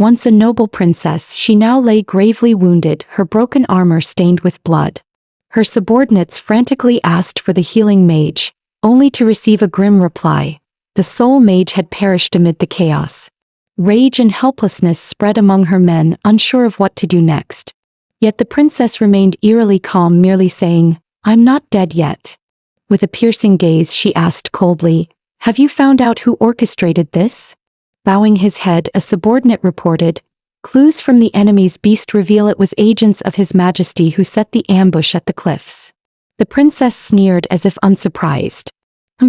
Once a noble princess, she now lay gravely wounded, her broken armor stained with blood. Her subordinates frantically asked for the healing mage, only to receive a grim reply. The sole mage had perished amid the chaos. Rage and helplessness spread among her men, unsure of what to do next. Yet the princess remained eerily calm, merely saying, "I'm not dead yet." With a piercing gaze she asked coldly, "Have you found out who orchestrated this?" Bowing his head, a subordinate reported, "Clues from the enemy's beast reveal it was agents of His Majesty who set the ambush at the cliffs." The princess sneered as if unsurprised.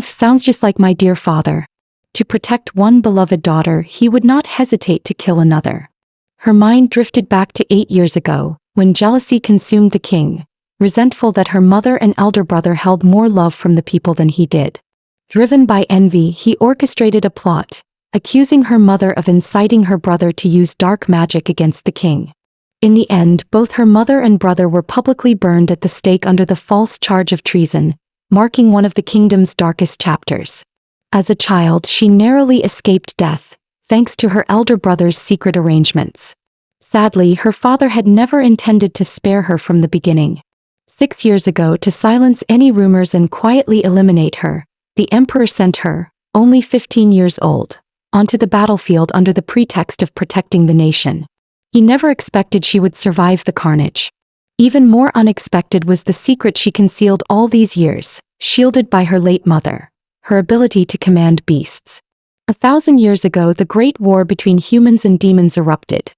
Sounds just like my dear father. To protect one beloved daughter, he would not hesitate to kill another. Her mind drifted back to 8 years ago, when jealousy consumed the king, resentful that her mother and elder brother held more love from the people than he did. Driven by envy, he orchestrated a plot, accusing her mother of inciting her brother to use dark magic against the king. In the end, both her mother and brother were publicly burned at the stake under the false charge of treason, marking one of the kingdom's darkest chapters. As a child, she narrowly escaped death, thanks to her elder brother's secret arrangements. Sadly, her father had never intended to spare her from the beginning. 6 years ago, to silence any rumors and quietly eliminate her, the emperor sent her, only 15 years old, onto the battlefield under the pretext of protecting the nation. He never expected she would survive the carnage. Even more unexpected was the secret she concealed all these years, shielded by her late mother: her ability to command beasts. 1,000 years ago, the great war between humans and demons erupted.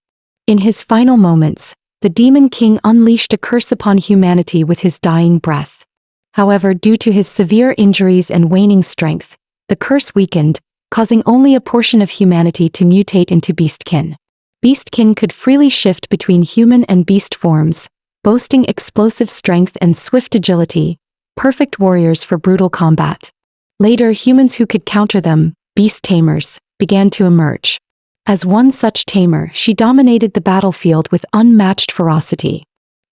In his final moments, the Demon King unleashed a curse upon humanity with his dying breath. However, due to his severe injuries and waning strength, the curse weakened, causing only a portion of humanity to mutate into beastkin. Beastkin could freely shift between human and beast forms, boasting explosive strength and swift agility, perfect warriors for brutal combat. Later, humans who could counter them, beast tamers, began to emerge. As one such tamer, she dominated the battlefield with unmatched ferocity.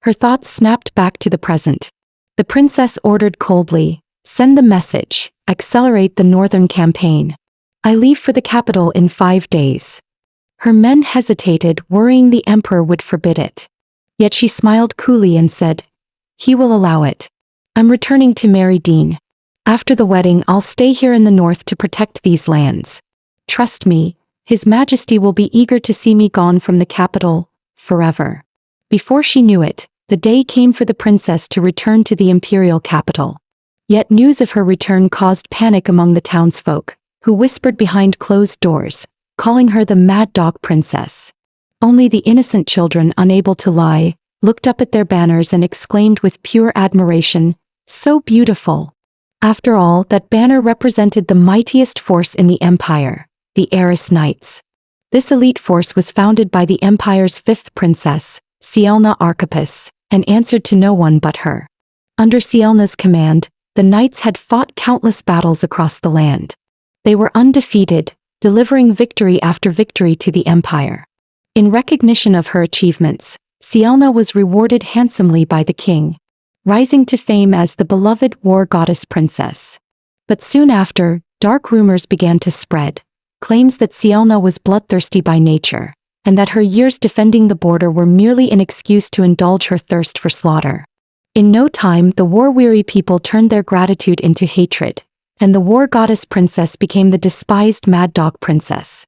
Her thoughts snapped back to the present. The princess ordered coldly, "Send the message, accelerate the northern campaign. I leave for the capital in 5 days." Her men hesitated, worrying the emperor would forbid it. Yet she smiled coolly and said, "He will allow it. I'm returning to marry Dean. After the wedding, I'll stay here in the north to protect these lands. Trust me, His Majesty will be eager to see me gone from the capital, forever." Before she knew it, the day came for the princess to return to the imperial capital. Yet news of her return caused panic among the townsfolk, who whispered behind closed doors, calling her the Mad Dog Princess. Only the innocent children, unable to lie, looked up at their banners and exclaimed with pure admiration, "So beautiful." After all, that banner represented the mightiest force in the empire, the Heiress Knights. This elite force was founded by the empire's 5th princess, Sielna Archippus, and answered to no one but her. Under Sielna's command, the knights had fought countless battles across the land. They were undefeated, delivering victory after victory to the empire. In recognition of her achievements, Sielna was rewarded handsomely by the king, rising to fame as the beloved war goddess princess. But soon after, dark rumors began to spread, claims that Sielna was bloodthirsty by nature, and that her years defending the border were merely an excuse to indulge her thirst for slaughter. In no time, the war-weary people turned their gratitude into hatred, and the war goddess princess became the despised Mad Dog Princess.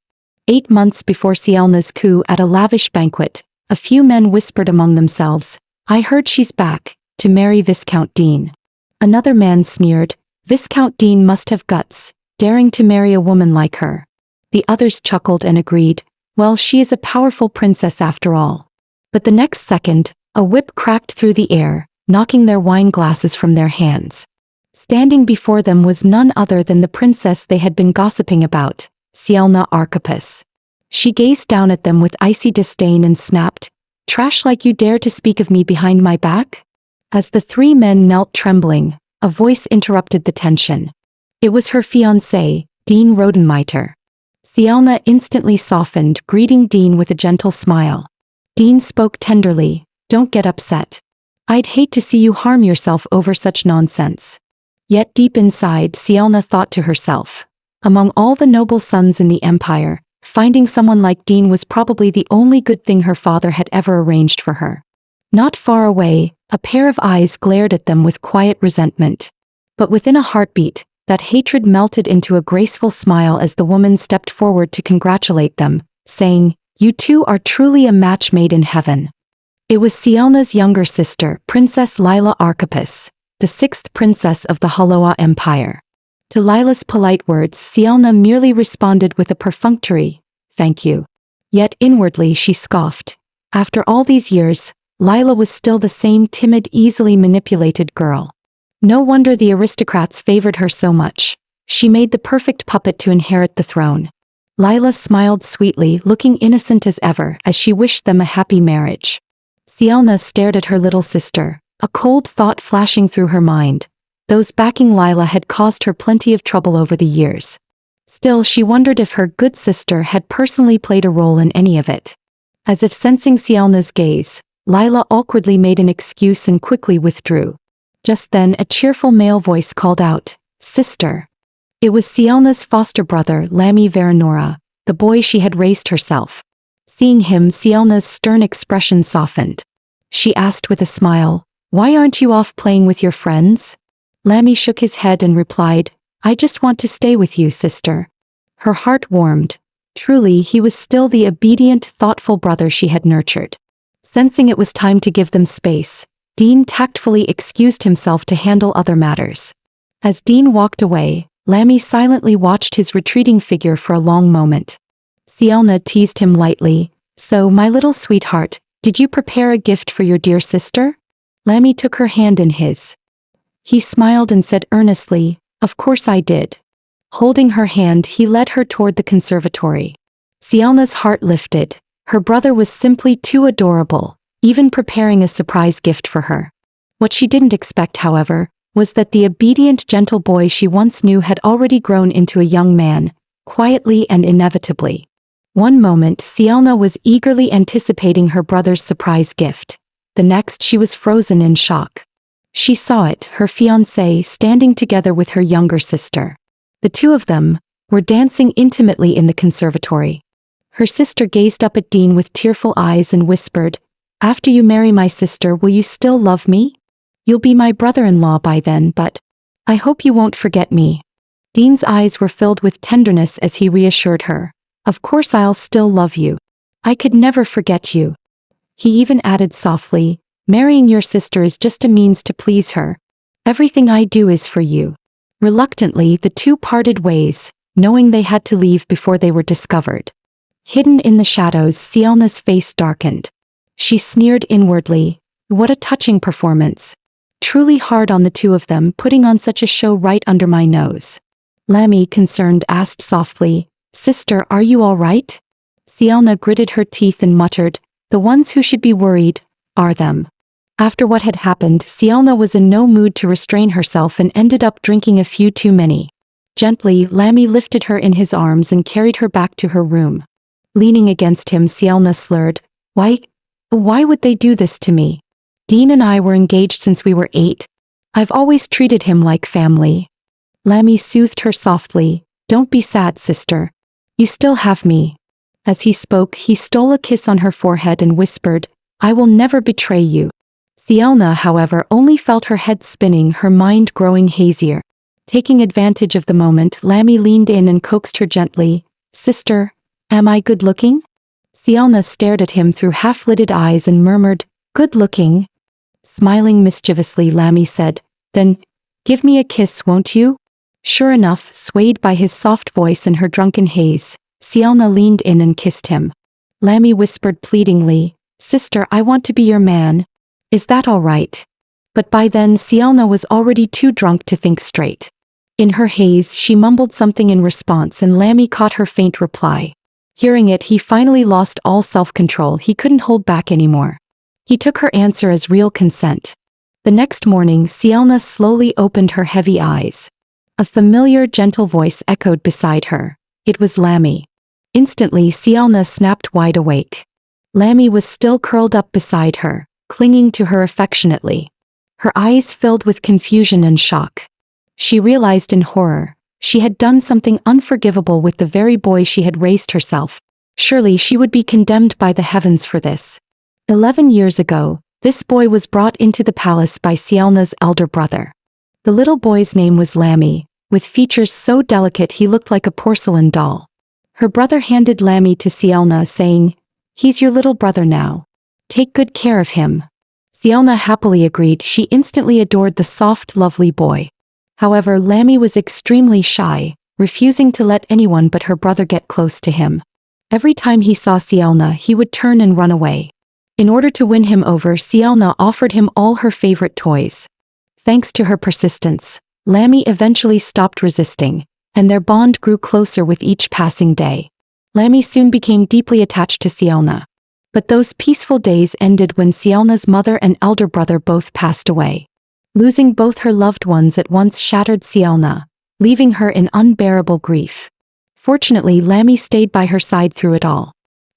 8 months before Sielna's coup at a lavish banquet, a few men whispered among themselves, "I heard she's back, to marry Viscount Dean." Another man sneered, "Viscount Dean must have guts, daring to marry a woman like her." The others chuckled and agreed, "Well, she is a powerful princess after all." But the next second, a whip cracked through the air, knocking their wine glasses from their hands. Standing before them was none other than the princess they had been gossiping about, Sielna Archippus. She gazed down at them with icy disdain and snapped, "Trash like you dare to speak of me behind my back?" As the 3 men knelt trembling, a voice interrupted the tension. It was her fiancé, Dean Rodenmeiter. Sielna instantly softened, greeting Dean with a gentle smile. Dean spoke tenderly, "Don't get upset. I'd hate to see you harm yourself over such nonsense." Yet deep inside, Sielna thought to herself, among all the noble sons in the empire, Finding someone like Dean was probably the only good thing her father had ever arranged for her. Not far away, a pair of eyes glared at them with quiet resentment. But within a heartbeat, that hatred melted into a graceful smile as the woman stepped forward to congratulate them, saying, "You two are truly a match made in heaven." It was Sielna's younger sister, Princess Lila Archippus, the sixth princess of the Haloa Empire. To Lila's polite words, Sielna merely responded with a perfunctory, "Thank you." Yet inwardly she scoffed. After all these years, Lila was still the same timid, easily manipulated girl. No wonder the aristocrats favored her so much. She made the perfect puppet to inherit the throne. Lila smiled sweetly, looking innocent as ever, as she wished them a happy marriage. Sielna stared at her little sister, a cold thought flashing through her mind. Those backing Lila had caused her plenty of trouble over the years. Still, she wondered if her good sister had personally played a role in any of it. As if sensing Sielna's gaze, Lila awkwardly made an excuse and quickly withdrew. Just then a cheerful male voice called out, "Sister." It was Sielna's foster brother, Lamy Veranora, the boy she had raised herself. Seeing him, Sielna's stern expression softened. She asked with a smile, "Why aren't you off playing with your friends?" Lamy shook his head and replied, "I just want to stay with you, sister." Her heart warmed. Truly, he was still the obedient, thoughtful brother she had nurtured. Sensing it was time to give them space, Dean tactfully excused himself to handle other matters. As Dean walked away, Lamy silently watched his retreating figure for a long moment. Sielna teased him lightly, "So, my little sweetheart, did you prepare a gift for your dear sister?" Lamy took her hand in his. He smiled and said earnestly, "Of course I did." Holding her hand, he led her toward the conservatory. Sielna's heart lifted. Her brother was simply too adorable, even preparing a surprise gift for her. What she didn't expect, however, was that the obedient, gentle boy she once knew had already grown into a young man, quietly and inevitably. One moment, Sielna was eagerly anticipating her brother's surprise gift. The next, she was frozen in shock. She saw it, her fiancé standing together with her younger sister. The two of them were dancing intimately in the conservatory. Her sister gazed up at Dean with tearful eyes and whispered, "After you marry my sister, will you still love me? You'll be my brother-in-law by then, but I hope you won't forget me." Dean's eyes were filled with tenderness as he reassured her, "Of course I'll still love you. I could never forget you." He even added softly, "Marrying your sister is just a means to please her. Everything I do is for you." Reluctantly, the two parted ways, knowing they had to leave before they were discovered. Hidden in the shadows, Sielna's face darkened. She sneered inwardly, "What a touching performance. Truly hard on the two of them, putting on such a show right under my nose." Lamy, concerned, asked softly, "Sister, are you all right?" Sielna gritted her teeth and muttered, "The ones who should be worried are them." After what had happened, Sielna was in no mood to restrain herself and ended up drinking a few too many. Gently, Lamy lifted her in his arms and carried her back to her room. Leaning against him, Sielna slurred, Why would they do this to me? Dean and I were engaged since we were 8. I've always treated him like family." Lamy soothed her softly, "Don't be sad, sister. You still have me." As he spoke, he stole a kiss on her forehead and whispered, "I will never betray you." Sielna, however, only felt her head spinning, her mind growing hazier. Taking advantage of the moment, Lamy leaned in and coaxed her gently, "Sister, am I good-looking?" Sielna stared at him through half-lidded eyes and murmured, "Good-looking?" Smiling mischievously, Lamy said, "Then, give me a kiss, won't you?" Sure enough, swayed by his soft voice and her drunken haze, Sielna leaned in and kissed him. Lamy whispered pleadingly, "Sister, I want to be your man. Is that all right?" But by then Sielna was already too drunk to think straight. In her haze, she mumbled something in response and Lamy caught her faint reply. Hearing it, he finally lost all self-control. He couldn't hold back anymore. He took her answer as real consent. The next morning, Sielna slowly opened her heavy eyes. A familiar, gentle voice echoed beside her. It was Lamy. Instantly, Sielna snapped wide awake. Lamy was still curled up beside her, clinging to her affectionately. Her eyes filled with confusion and shock. She realized in horror, She had done something unforgivable with the very boy she had raised herself. Surely she would be condemned by the heavens for this. 11 years ago, this boy was brought into the palace by Sielna's elder brother. The little boy's name was Lammy, with features so delicate he looked like a porcelain doll. Her brother handed Lammy to Sielna, saying, "He's your little brother now. Take good care of him." Sielna happily agreed. She instantly adored the soft, lovely boy. However, Lammy was extremely shy, refusing to let anyone but her brother get close to him. Every time he saw Sielna, he would turn and run away. In order to win him over, Sielna offered him all her favorite toys. Thanks to her persistence, Lammy eventually stopped resisting, and their bond grew closer with each passing day. Lammy soon became deeply attached to Sielna. But those peaceful days ended when Sielna's mother and elder brother both passed away. Losing both her loved ones at once shattered Sielna, leaving her in unbearable grief. Fortunately, Lammy stayed by her side through it all.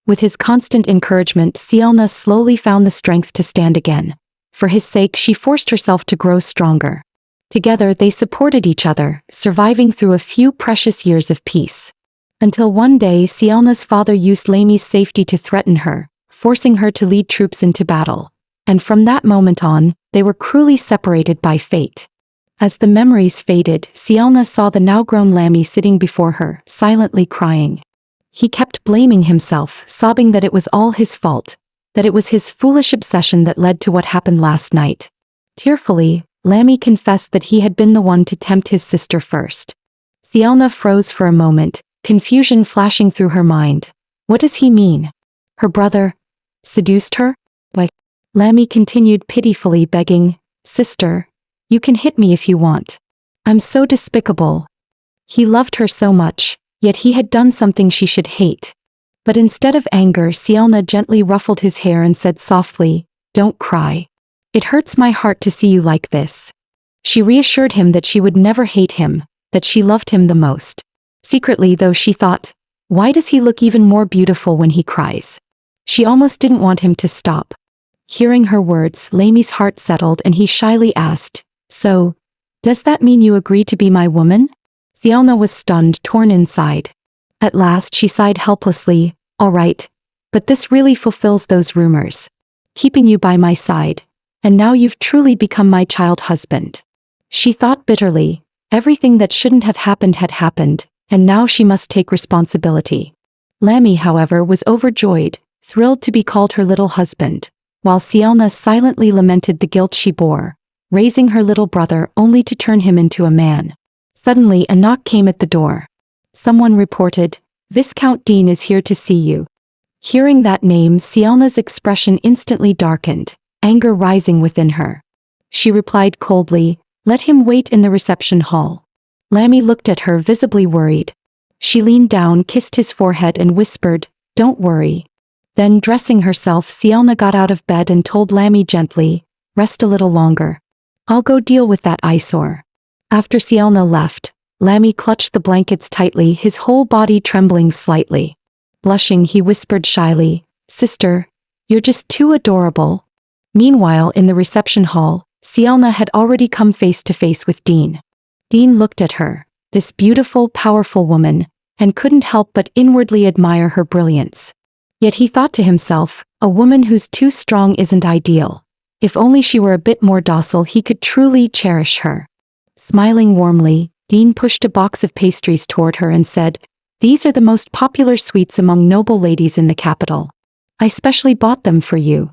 With his constant encouragement, Sielna slowly found the strength to stand again. For his sake, she forced herself to grow stronger. Together, they supported each other, surviving through a few precious years of peace. Until one day, Sielna's father used Lammy's safety to threaten her, forcing her to lead troops into battle. And from that moment on, they were cruelly separated by fate. As the memories faded, Sielna saw the now-grown Lammy sitting before her, silently crying. He kept blaming himself, sobbing that it was all his fault, that it was his foolish obsession that led to what happened last night. Tearfully, Lammy confessed that he had been the one to tempt his sister first. Sielna froze for a moment, confusion flashing through her mind. What does he mean? Her brother seduced her? Why? Lammy continued pitifully, begging, "Sister, you can hit me if you want. I'm so despicable." He loved her so much, yet he had done something she should hate. But instead of anger, Sielna gently ruffled his hair and said softly, "Don't cry. It hurts my heart to see you like this." She reassured him that she would never hate him, that she loved him the most. Secretly, though, she thought, why does he look even more beautiful when he cries? She almost didn't want him to stop. Hearing her words, Lammy's heart settled and he shyly asked, "So, does that mean you agree to be my woman?" Sielna was stunned, torn inside. At last she sighed helplessly, "All right, but this really fulfills those rumors. Keeping you by my side. And now you've truly become my child husband." She thought bitterly, everything that shouldn't have happened had happened, and now she must take responsibility. Lammy, however, was overjoyed, thrilled to be called her little husband, while Sielna silently lamented the guilt she bore, raising her little brother only to turn him into a man. Suddenly a knock came at the door. Someone reported, "Viscount Dean is here to see you." Hearing that name, Sielna's expression instantly darkened, anger rising within her. She replied coldly, "Let him wait in the reception hall." Lammy looked at her, visibly worried. She leaned down, kissed his forehead and whispered, "Don't worry." Then, dressing herself, Sielna got out of bed and told Lammy gently, "Rest a little longer. I'll go deal with that eyesore." After Sielna left, Lammy clutched the blankets tightly, his whole body trembling slightly. Blushing, he whispered shyly, "Sister, you're just too adorable." Meanwhile, in the reception hall, Sielna had already come face to face with Dean. Dean looked at her, this beautiful, powerful woman, and couldn't help but inwardly admire her brilliance. Yet he thought to himself, a woman who's too strong isn't ideal. If only she were a bit more docile, he could truly cherish her. Smiling warmly, Dean pushed a box of pastries toward her and said, "These are the most popular sweets among noble ladies in the capital. I specially bought them for you."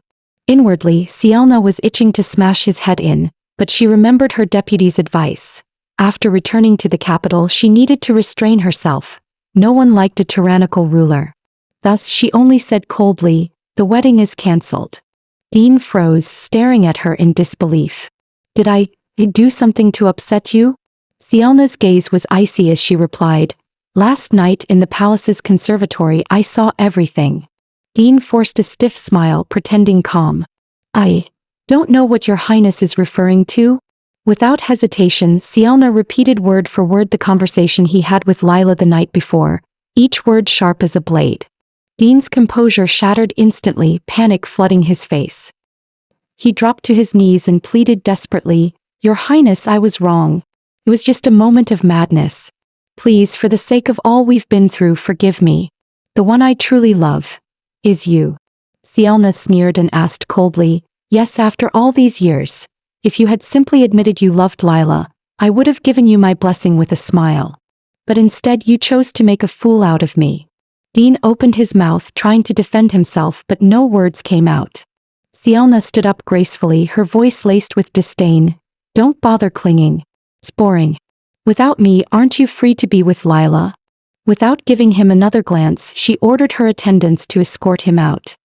Inwardly, Sielna was itching to smash his head in, but she remembered her deputy's advice. After returning to the capital, she needed to restrain herself. No one liked a tyrannical ruler. Thus she only said coldly, "The wedding is cancelled." Dean froze, staring at her in disbelief. "Did I do something to upset you?" Sielna's gaze was icy as she replied, "Last night in the palace's conservatory I saw everything." Dean forced a stiff smile, pretending calm. "I don't know what your highness is referring to." Without hesitation, Sielna repeated word for word the conversation he had with Lila the night before, each word sharp as a blade. Dean's composure shattered instantly, panic flooding his face. He dropped to his knees and pleaded desperately, "Your highness, I was wrong. It was just a moment of madness." Please, for the sake of all we've been through, forgive me. The one I truly love is you. Sielna sneered and asked coldly, yes, after all these years. If you had simply admitted you loved Lila, I would have given you my blessing with a smile. But instead you chose to make a fool out of me. Dean opened his mouth trying to defend himself, but no words came out. Sielna stood up gracefully, her voice laced with disdain. Don't bother clinging. It's boring. Without me, aren't you free to be with Lila? Without giving him another glance, she ordered her attendants to escort him out.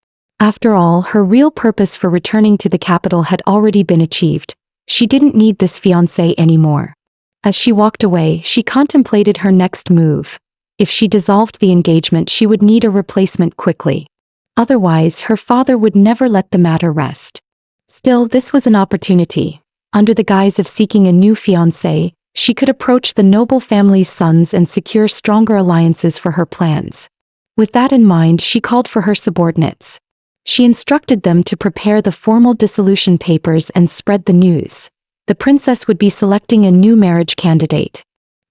After all, her real purpose for returning to the capital had already been achieved. She didn't need this fiancé anymore. As she walked away, she contemplated her next move. If she dissolved the engagement, she would need a replacement quickly. Otherwise, her father would never let the matter rest. Still, this was an opportunity. Under the guise of seeking a new fiancé, she could approach the noble family's sons and secure stronger alliances for her plans. With that in mind, she called for her subordinates. She instructed them to prepare the formal dissolution papers and spread the news. The princess would be selecting a new marriage candidate.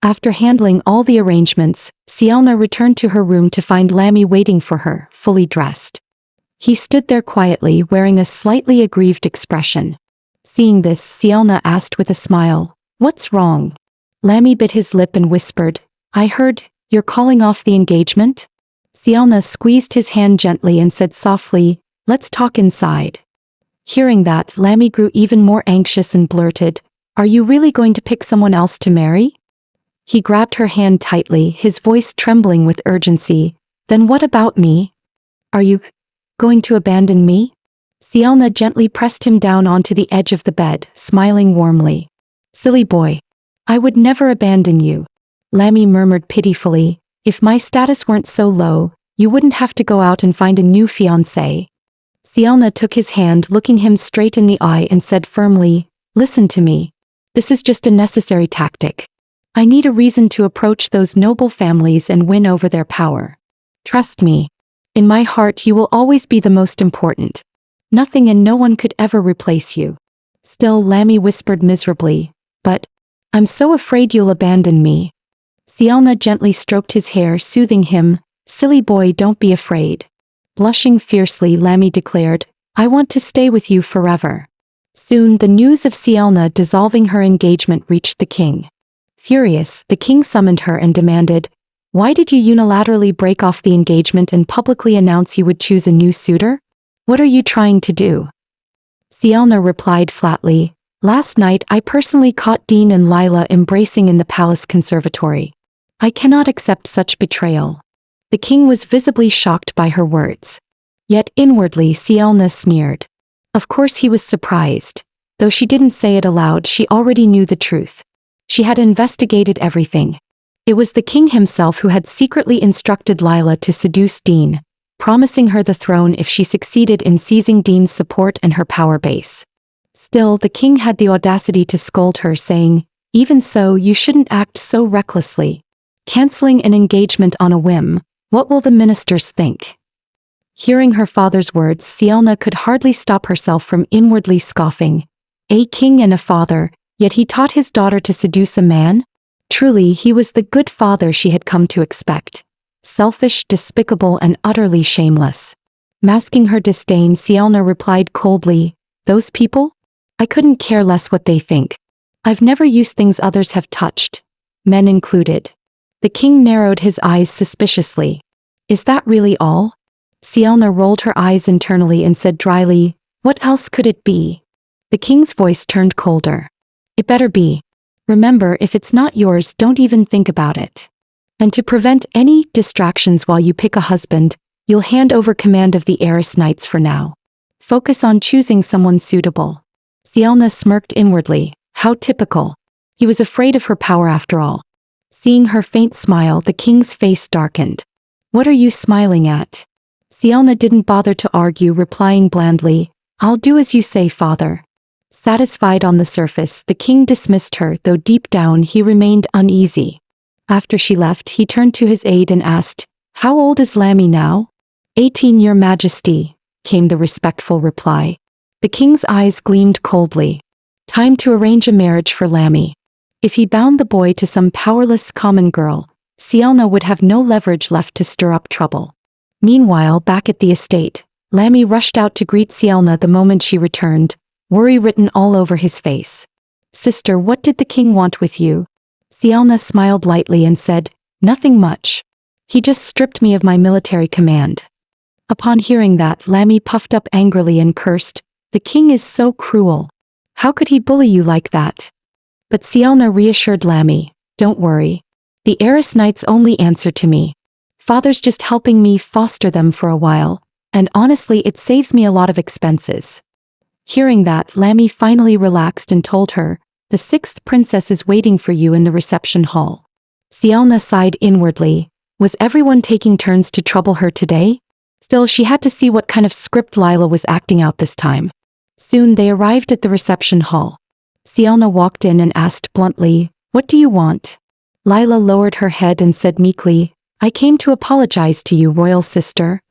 After handling all the arrangements, Sielna returned to her room to find Lammy waiting for her, fully dressed. He stood there quietly, wearing a slightly aggrieved expression. Seeing this, Sielna asked with a smile, "What's wrong?" Lammy bit his lip and whispered, "I heard, you're calling off the engagement?" Sielna squeezed his hand gently and said softly, "Let's talk inside." Hearing that, Lammy grew even more anxious and blurted, "Are you really going to pick someone else to marry?" He grabbed her hand tightly, his voice trembling with urgency. "Then what about me? Are you going to abandon me?" Sielna gently pressed him down onto the edge of the bed, smiling warmly. "Silly boy. I would never abandon you." Lammy murmured pitifully, "If my status weren't so low, you wouldn't have to go out and find a new fiancé." Sielna took his hand, looking him straight in the eye, and said firmly, "Listen to me. This is just a necessary tactic. I need a reason to approach those noble families and win over their power. Trust me. In my heart you will always be the most important. Nothing and no one could ever replace you." Still, Lammy whispered miserably, "But I'm so afraid you'll abandon me." Sielna gently stroked his hair, soothing him, "Silly boy, don't be afraid." Blushing fiercely, Lammy declared, "I want to stay with you forever." Soon, the news of Sielna dissolving her engagement reached the king. Furious, the king summoned her and demanded, "Why did you unilaterally break off the engagement and publicly announce you would choose a new suitor? What are you trying to do?" Sielna replied flatly, "Last night I personally caught Dean and Lila embracing in the palace conservatory. I cannot accept such betrayal." The king was visibly shocked by her words. Yet inwardly Sielna sneered. Of course he was surprised. Though she didn't say it aloud, she already knew the truth. She had investigated everything. It was the king himself who had secretly instructed Lila to seduce Dean, promising her the throne if she succeeded in seizing Dean's support and her power base. Still, the king had the audacity to scold her, saying, "Even so, you shouldn't act so recklessly. Canceling an engagement on a whim, what will the ministers think?" Hearing her father's words, Sielna could hardly stop herself from inwardly scoffing. A king and a father, yet he taught his daughter to seduce a man? Truly, he was the good father she had come to expect. Selfish, despicable, and utterly shameless. Masking her disdain, Sielna replied coldly, "Those people? I couldn't care less what they think. I've never used things others have touched, men included." The king narrowed his eyes suspiciously. "Is that really all?" Sielna rolled her eyes internally and said dryly, "What else could it be?" The king's voice turned colder. "It better be. Remember, if it's not yours, don't even think about it. And to prevent any distractions while you pick a husband, you'll hand over command of the heiress knights for now. Focus on choosing someone suitable." Sielna smirked inwardly. How typical. He was afraid of her power after all. Seeing her faint smile, the king's face darkened. "What are you smiling at?" Sielna didn't bother to argue, replying blandly, "I'll do as you say, father." Satisfied on the surface, the king dismissed her, though deep down he remained uneasy. After she left, he turned to his aide and asked, "How old is Lammy now?" 18, Your Majesty, came the respectful reply. The king's eyes gleamed coldly. Time to arrange a marriage for Lammy. If he bound the boy to some powerless common girl, Sielna would have no leverage left to stir up trouble. Meanwhile, back at the estate, Lammy rushed out to greet Sielna the moment she returned, worry written all over his face. "Sister, what did the king want with you?" Sielna smiled lightly and said, "Nothing much. He just stripped me of my military command." Upon hearing that, Lammy puffed up angrily and cursed, "The king is so cruel. How could he bully you like that?" But Sielna reassured Lammy, "Don't worry. The heiress knight's only answer to me. Father's just helping me foster them for a while, and honestly it saves me a lot of expenses." Hearing that, Lammy finally relaxed and told her, "The sixth princess is waiting for you in the reception hall." Sielna sighed inwardly. Was everyone taking turns to trouble her today? Still, she had to see what kind of script Lila was acting out this time. Soon they arrived at the reception hall. Sielna walked in and asked bluntly, "What do you want?" Lila lowered her head and said meekly, "I came to apologize to you, royal sister."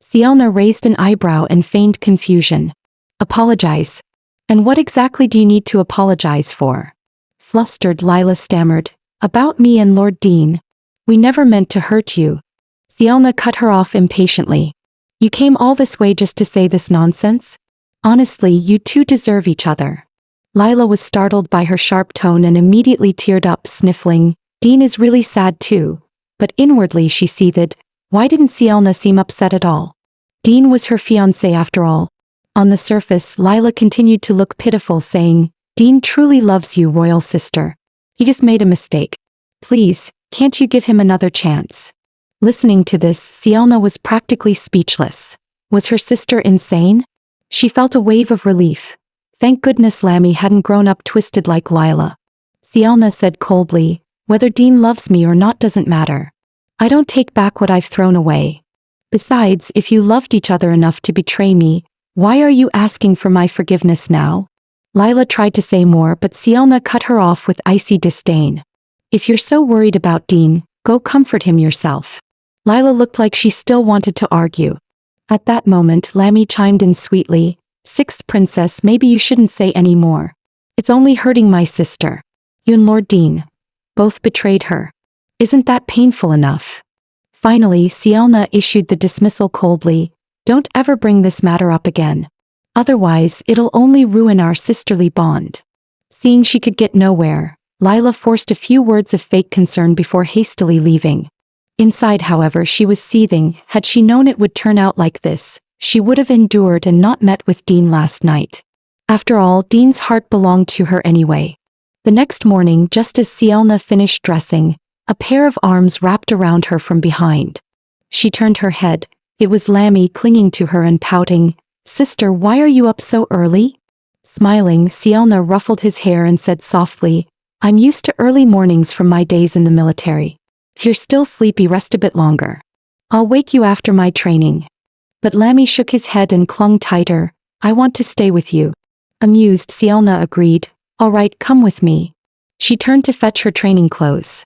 Sielna raised an eyebrow and feigned confusion. "Apologize? And what exactly do you need to apologize for?" Flustered, Lila stammered, "About me and Lord Dean. We never meant to hurt you." Sielna cut her off impatiently. "You came all this way just to say this nonsense? Honestly, you two deserve each other." Lila was startled by her sharp tone and immediately teared up, sniffling, "Dean is really sad too." But inwardly she seethed, why didn't Sielna seem upset at all? Dean was her fiancé after all. On the surface, Lila continued to look pitiful, saying, "Dean truly loves you, royal sister. He just made a mistake. Please, can't you give him another chance?" Listening to this, Sielna was practically speechless. Was her sister insane? She felt a wave of relief. Thank goodness Lammy hadn't grown up twisted like Lila. Sielna said coldly, "Whether Dean loves me or not doesn't matter. I don't take back what I've thrown away. Besides, if you loved each other enough to betray me, why are you asking for my forgiveness now?" Lila tried to say more, but Sielna cut her off with icy disdain. "If you're so worried about Dean, go comfort him yourself." Lila looked like she still wanted to argue. At that moment, Lammy chimed in sweetly, "Sixth princess, maybe you shouldn't say any more. It's only hurting my sister. You and Lord Dean both betrayed her. Isn't that painful enough?" Finally, Sielna issued the dismissal coldly, "Don't ever bring this matter up again. Otherwise, it'll only ruin our sisterly bond." Seeing she could get nowhere, Lila forced a few words of fake concern before hastily leaving. Inside, however, she was seething. Had she known it would turn out like this, she would have endured and not met with Dean last night. After all, Dean's heart belonged to her anyway. The next morning, just as Sielna finished dressing, a pair of arms wrapped around her from behind. She turned her head. It was Lammy clinging to her and pouting, "Sister, why are you up so early?" Smiling, Sielna ruffled his hair and said softly, "I'm used to early mornings from my days in the military. If you're still sleepy, rest a bit longer. I'll wake you after my training." But Lammy shook his head and clung tighter, "I want to stay with you." Amused, Sielna agreed, "All right, come with me." She turned to fetch her training clothes.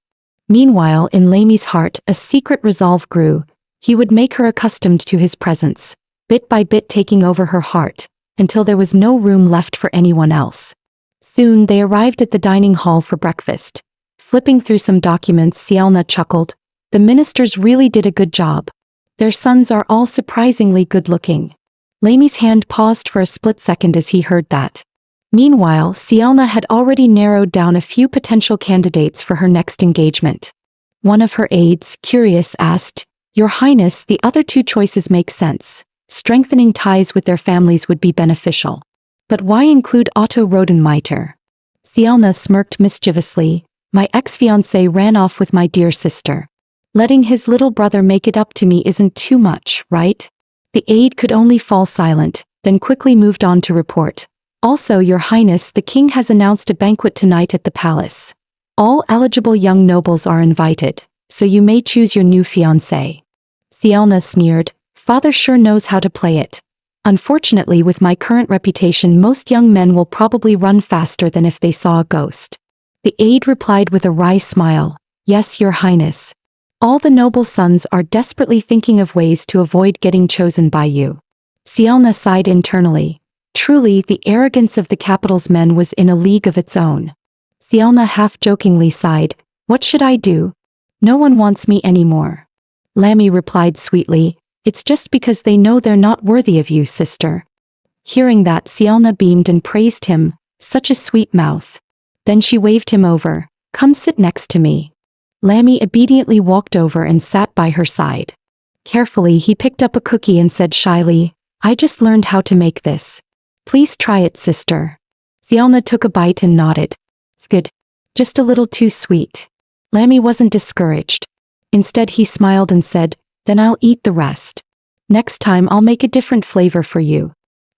Meanwhile, in Lammy's heart, a secret resolve grew. He would make her accustomed to his presence, bit by bit taking over her heart, until there was no room left for anyone else. Soon they arrived at the dining hall for breakfast. Flipping through some documents, Sielna chuckled, "The ministers really did a good job. Their sons are all surprisingly good-looking." Lammy's hand paused for a split second as he heard that. Meanwhile, Sielna had already narrowed down a few potential candidates for her next engagement. One of her aides, curious, asked, "Your Highness, the other two choices make sense. Strengthening ties with their families would be beneficial. But why include Otto Rodenmeiter?" Sielna smirked mischievously, "My ex-fiancé ran off with my dear sister. Letting his little brother make it up to me isn't too much, right?" The aide could only fall silent, then quickly moved on to report, "Also, Your Highness, the king has announced a banquet tonight at the palace. All eligible young nobles are invited, so you may choose your new fiancé." Sielna sneered, "Father sure knows how to play it. Unfortunately, with my current reputation, most young men will probably run faster than if they saw a ghost." The aide replied with a wry smile, "Yes, Your Highness. All the noble sons are desperately thinking of ways to avoid getting chosen by you." Sielna sighed internally. Truly, the arrogance of the capital's men was in a league of its own. Sielna half-jokingly sighed, "What should I do? No one wants me anymore. Lammy replied sweetly, it's just because they know they're not worthy of you, sister. Hearing that, Sielna beamed and praised him, such a sweet mouth. Then she waved him over, come sit next to me. Lammy obediently walked over and sat by her side. Carefully he picked up a cookie and said shyly, I just learned how to make this. Please try it, sister. Sielna took a bite and nodded. It's good. Just a little too sweet. Lammy wasn't discouraged. Instead he smiled and said, then I'll eat the rest. Next time I'll make a different flavor for you.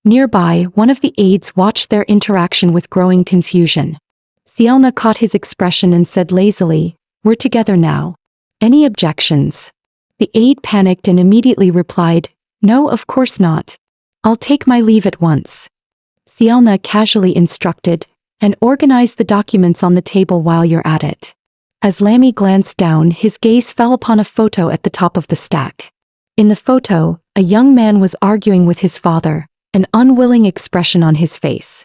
Nearby, one of the aides watched their interaction with growing confusion. Sielna caught his expression and said lazily, we're together now. Any objections? The aide panicked and immediately replied, no, of course not. I'll take my leave at once. Sielna casually instructed, and organize the documents on the table while you're at it. As Lammy glanced down, his gaze fell upon a photo at the top of the stack. In the photo, a young man was arguing with his father, an unwilling expression on his face.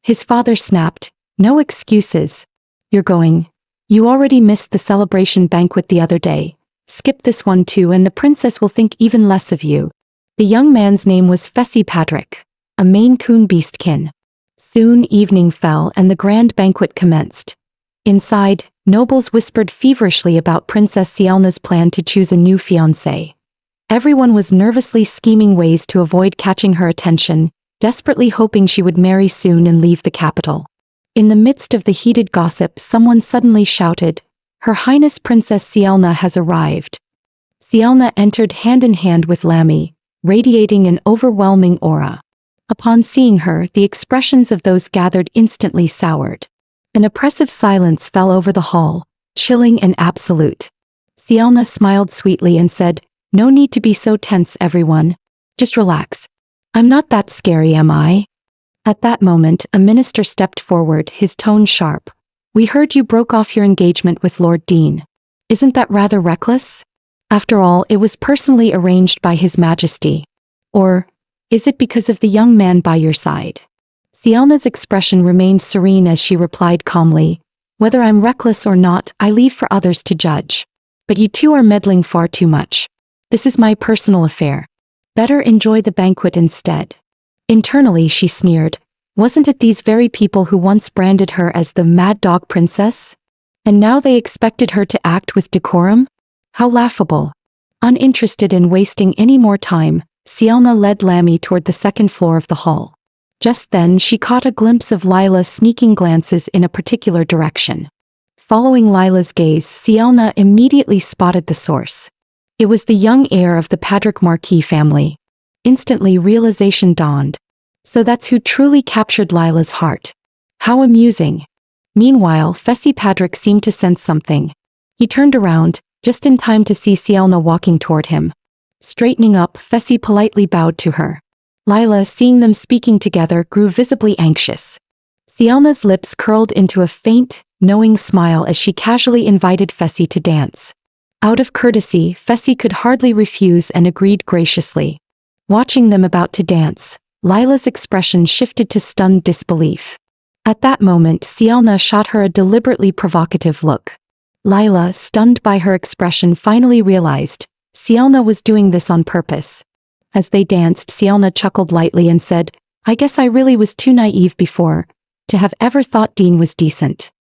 His father snapped, no excuses. You're going. You already missed the celebration banquet the other day. Skip this one too and the princess will think even less of you. The young man's name was Fessy Padrick, a Maine Coon beastkin. Soon evening fell and the grand banquet commenced. Inside, nobles whispered feverishly about Princess Sielna's plan to choose a new fiancé. Everyone was nervously scheming ways to avoid catching her attention, desperately hoping she would marry soon and leave the capital. In the midst of the heated gossip, someone suddenly shouted, Her Highness Princess Sielna has arrived. Sielna entered hand in hand with Lammy, radiating an overwhelming aura. Upon seeing her, the expressions of those gathered instantly soured. An oppressive silence fell over the hall, chilling and absolute. Sielna smiled sweetly and said, no need to be so tense, everyone. Just relax. I'm not that scary, am I? At that moment, a minister stepped forward, his tone sharp. We heard you broke off your engagement with Lord Dean. Isn't that rather reckless? After all, it was personally arranged by His Majesty. Or, is it because of the young man by your side? Sielna's expression remained serene as she replied calmly, whether I'm reckless or not, I leave for others to judge. But you two are meddling far too much. This is my personal affair. Better enjoy the banquet instead. Internally she sneered, wasn't it these very people who once branded her as the mad dog princess? And now they expected her to act with decorum? How laughable. Uninterested in wasting any more time, Sielna led Lammy toward the second floor of the hall. Just then she caught a glimpse of Lila sneaking glances in a particular direction. Following Lila's gaze, Sielna immediately spotted the source. It was the young heir of the Padrick Marquis family. Instantly realization dawned. So that's who truly captured Lila's heart. How amusing. Meanwhile, Fessy Padrick seemed to sense something. He turned around, just in time to see Sielna walking toward him. Straightening up, Fessy politely bowed to her. Lila, seeing them speaking together, grew visibly anxious. Sielna's lips curled into a faint, knowing smile as she casually invited Fessy to dance. Out of courtesy, Fessy could hardly refuse and agreed graciously. Watching them about to dance, Lila's expression shifted to stunned disbelief. At that moment, Sielna shot her a deliberately provocative look. Lila, stunned by her expression, finally realized Sielna was doing this on purpose. As they danced, Sielna chuckled lightly and said, I guess I really was too naive before, to have ever thought Dean was decent.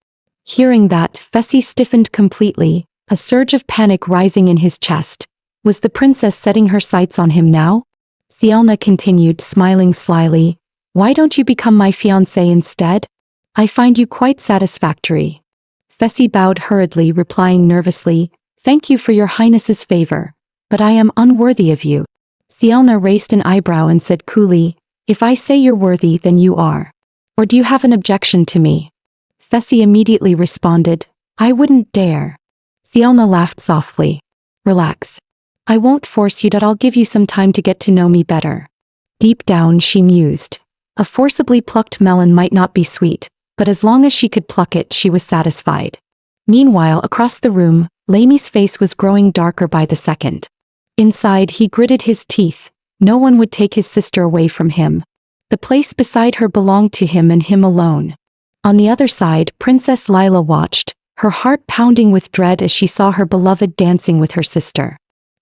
Hearing that, Fessy stiffened completely, a surge of panic rising in his chest. Was the princess setting her sights on him now? Sielna continued, smiling slyly, Why don't you become my fiancé instead? I find you quite satisfactory. Fessy bowed hurriedly, replying nervously, Thank you for your highness's favor, but I am unworthy of you. Sielna raised an eyebrow and said coolly, If I say you're worthy, then you are. Or do you have an objection to me? Fessy immediately responded, I wouldn't dare. Sielna laughed softly. Relax. I won't force you, but I'll give you some time to get to know me better. Deep down she mused. A forcibly plucked melon might not be sweet, but as long as she could pluck it, she was satisfied. Meanwhile, across the room, Lamy's face was growing darker by the second. Inside, he gritted his teeth. No one would take his sister away from him. The place beside her belonged to him and him alone. On the other side, Princess Lila watched, her heart pounding with dread as she saw her beloved dancing with her sister.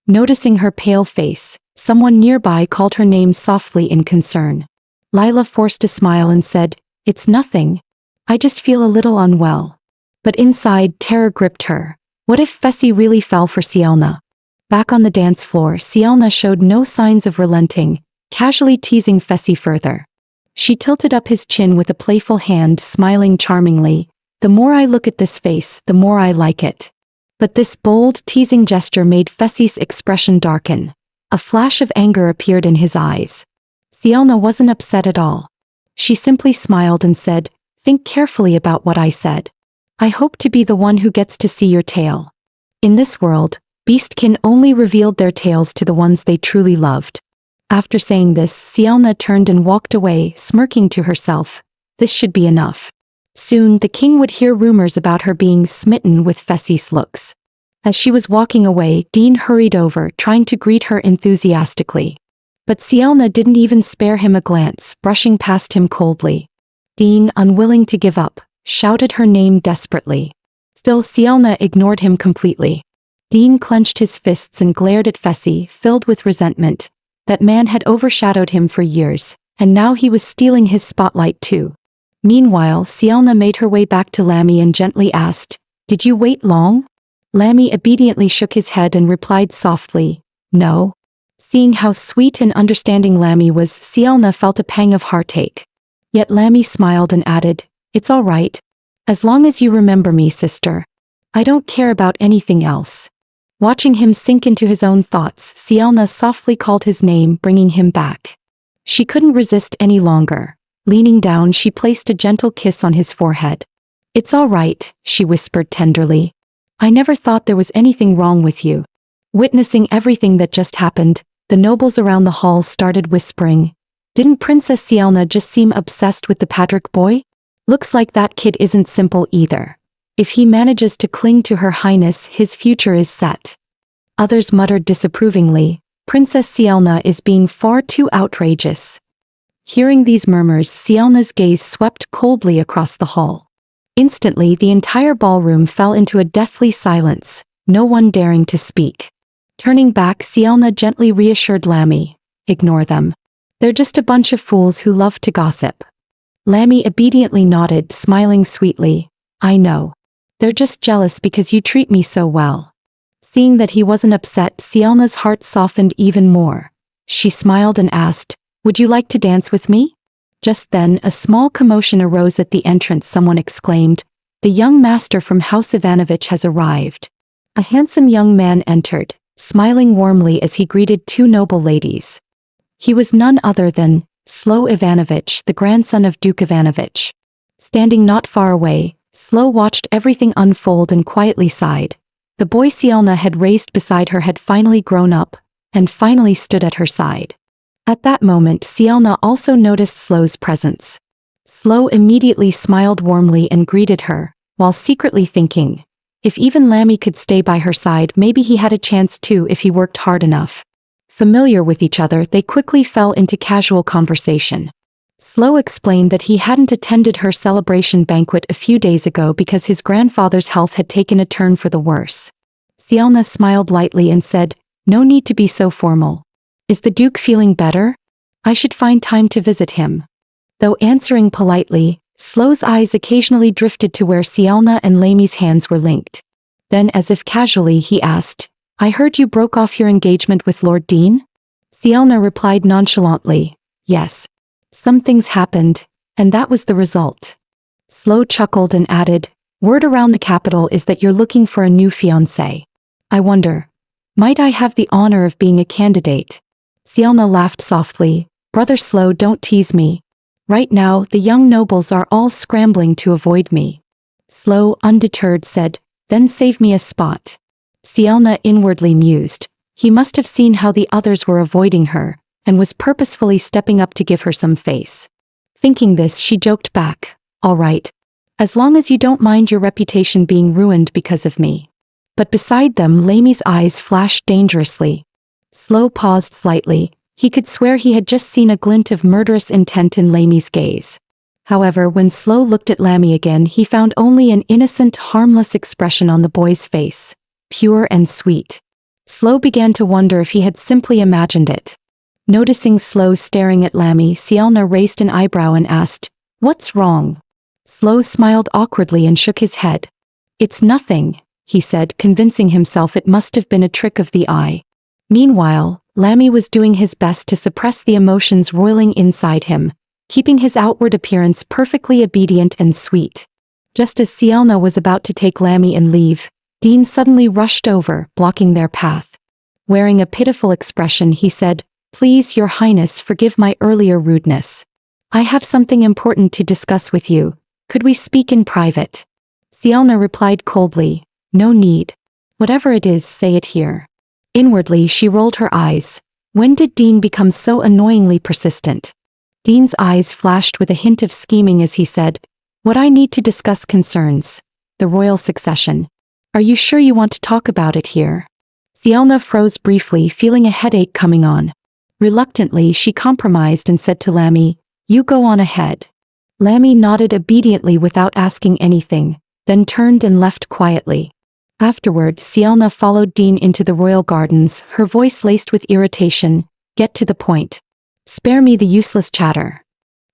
Noticing her pale face, someone nearby called her name softly in concern. Lila forced a smile and said, "It's nothing. I just feel a little unwell." But inside, terror gripped her. What if Fessy really fell for Sielna? Back on the dance floor, Sielna showed no signs of relenting, casually teasing Fessy further. She tilted up his chin with a playful hand, smiling charmingly. "The more I look at this face, the more I like it." But this bold, teasing gesture made Fessy's expression darken. A flash of anger appeared in his eyes. Sielna wasn't upset at all. She simply smiled and said, "Think carefully about what I said. I hope to be the one who gets to see your tail." In this world, beastkin only revealed their tails to the ones they truly loved. After saying this, Sielna turned and walked away, smirking to herself. This should be enough. Soon the king would hear rumors about her being smitten with Fessy's looks. As she was walking away, Dean hurried over, trying to greet her enthusiastically. But Sielna didn't even spare him a glance, brushing past him coldly. Dean, unwilling to give up, shouted her name desperately. Still, Sielna ignored him completely. Dean clenched his fists and glared at Fessy, filled with resentment. That man had overshadowed him for years, and now he was stealing his spotlight too. Meanwhile, Sielna made her way back to Lammy and gently asked, "Did you wait long?" Lammy obediently shook his head and replied softly, "No." Seeing how sweet and understanding Lammy was, Sielna felt a pang of heartache. Yet Lammy smiled and added, "It's all right. As long as you remember me, sister. I don't care about anything else." Watching him sink into his own thoughts, Sielna softly called his name, bringing him back. She couldn't resist any longer. Leaning down, she placed a gentle kiss on his forehead. "It's all right," she whispered tenderly. "I never thought there was anything wrong with you." Witnessing everything that just happened, the nobles around the hall started whispering, "Didn't Princess Sielna just seem obsessed with the Padrick boy? Looks like that kid isn't simple either. If he manages to cling to her highness, his future is set." Others muttered disapprovingly, "Princess Sielna is being far too outrageous." Hearing these murmurs, Sielna's gaze swept coldly across the hall. Instantly, the entire ballroom fell into a deathly silence, no one daring to speak. Turning back, Sielna gently reassured Lammy, "Ignore them. They're just a bunch of fools who love to gossip." Lammy obediently nodded, smiling sweetly, "I know. They're just jealous because you treat me so well." Seeing that he wasn't upset, Sielna's heart softened even more. She smiled and asked, "Would you like to dance with me?" Just then, a small commotion arose at the entrance. Someone exclaimed, "The young master from House Ivanovich has arrived." A handsome young man entered, smiling warmly as he greeted two noble ladies. He was none other than Slo Ivanovich, the grandson of Duke Ivanovich. Standing not far away, Slo watched everything unfold and quietly sighed. The boy Sielna had raised beside her had finally grown up, and finally stood at her side. At that moment, Sielna also noticed Slo's presence. Slo immediately smiled warmly and greeted her, while secretly thinking, if even Lammy could stay by her side, maybe he had a chance too if he worked hard enough. Familiar with each other, they quickly fell into casual conversation. Slo explained that he hadn't attended her celebration banquet a few days ago because his grandfather's health had taken a turn for the worse. Sielna smiled lightly and said, "No need to be so formal. Is the Duke feeling better? I should find time to visit him." Though answering politely, Slo's eyes occasionally drifted to where Sielna and Lammy's hands were linked. Then, as if casually, he asked, "I heard you broke off your engagement with Lord Dean?" Sielna replied nonchalantly, "Yes. Some things happened, and that was the result." Slo chuckled and added, "Word around the capital is that you're looking for a new fiancé. I wonder, might I have the honor of being a candidate?" Sielna laughed softly, "Brother Slo, don't tease me. Right now, the young nobles are all scrambling to avoid me." Slo, undeterred, said, "Then save me a spot." Sielna inwardly mused. He must have seen how the others were avoiding her, and was purposefully stepping up to give her some face. Thinking this, she joked back, "All right. As long as you don't mind your reputation being ruined because of me." But beside them, Lammy's eyes flashed dangerously. Slo paused slightly. He could swear he had just seen a glint of murderous intent in Lammy's gaze. However, when Slow looked at Lammy again, he found only an innocent, harmless expression on the boy's face, pure and sweet. Slow began to wonder if he had simply imagined it. Noticing Slow staring at Lammy, Sielna raised an eyebrow and asked, "What's wrong?" Slow smiled awkwardly and shook his head. "It's nothing," he said, convincing himself it must have been a trick of the eye. Meanwhile, Lammy was doing his best to suppress the emotions roiling inside him, keeping his outward appearance perfectly obedient and sweet. Just as Sielna was about to take Lammy and leave, Dean suddenly rushed over, blocking their path. Wearing a pitiful expression, he said, "Please, Your Highness, forgive my earlier rudeness. I have something important to discuss with you. Could we speak in private?" Sielna replied coldly, "No need. Whatever it is, say it here." Inwardly, she rolled her eyes. When did Dean become so annoyingly persistent? Dean's eyes flashed with a hint of scheming as he said, "What I need to discuss concerns the royal succession. Are you sure you want to talk about it here?" Sielna froze briefly, feeling a headache coming on. Reluctantly, she compromised and said to Lammy, "You go on ahead." Lammy nodded obediently without asking anything, then turned and left quietly. Afterward, Sielna followed Dean into the royal gardens, her voice laced with irritation. "Get to the point. Spare me the useless chatter."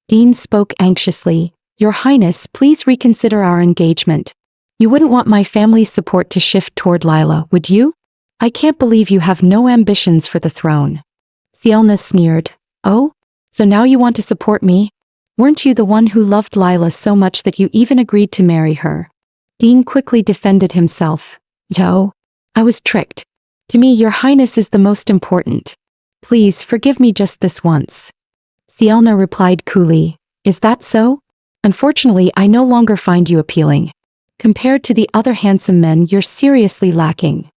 Dean spoke anxiously, "Your Highness, please reconsider our engagement. You wouldn't want my family's support to shift toward Lila, would you? I can't believe you have no ambitions for the throne." Sielna sneered, "Oh? So now you want to support me? Weren't you the one who loved Lila so much that you even agreed to marry her?" Dean quickly defended himself. "Yo, I was tricked. To me, Your Highness is the most important. Please forgive me just this once." Sielna replied coolly, "Is that so? Unfortunately, I no longer find you appealing. Compared to the other handsome men, you're seriously lacking."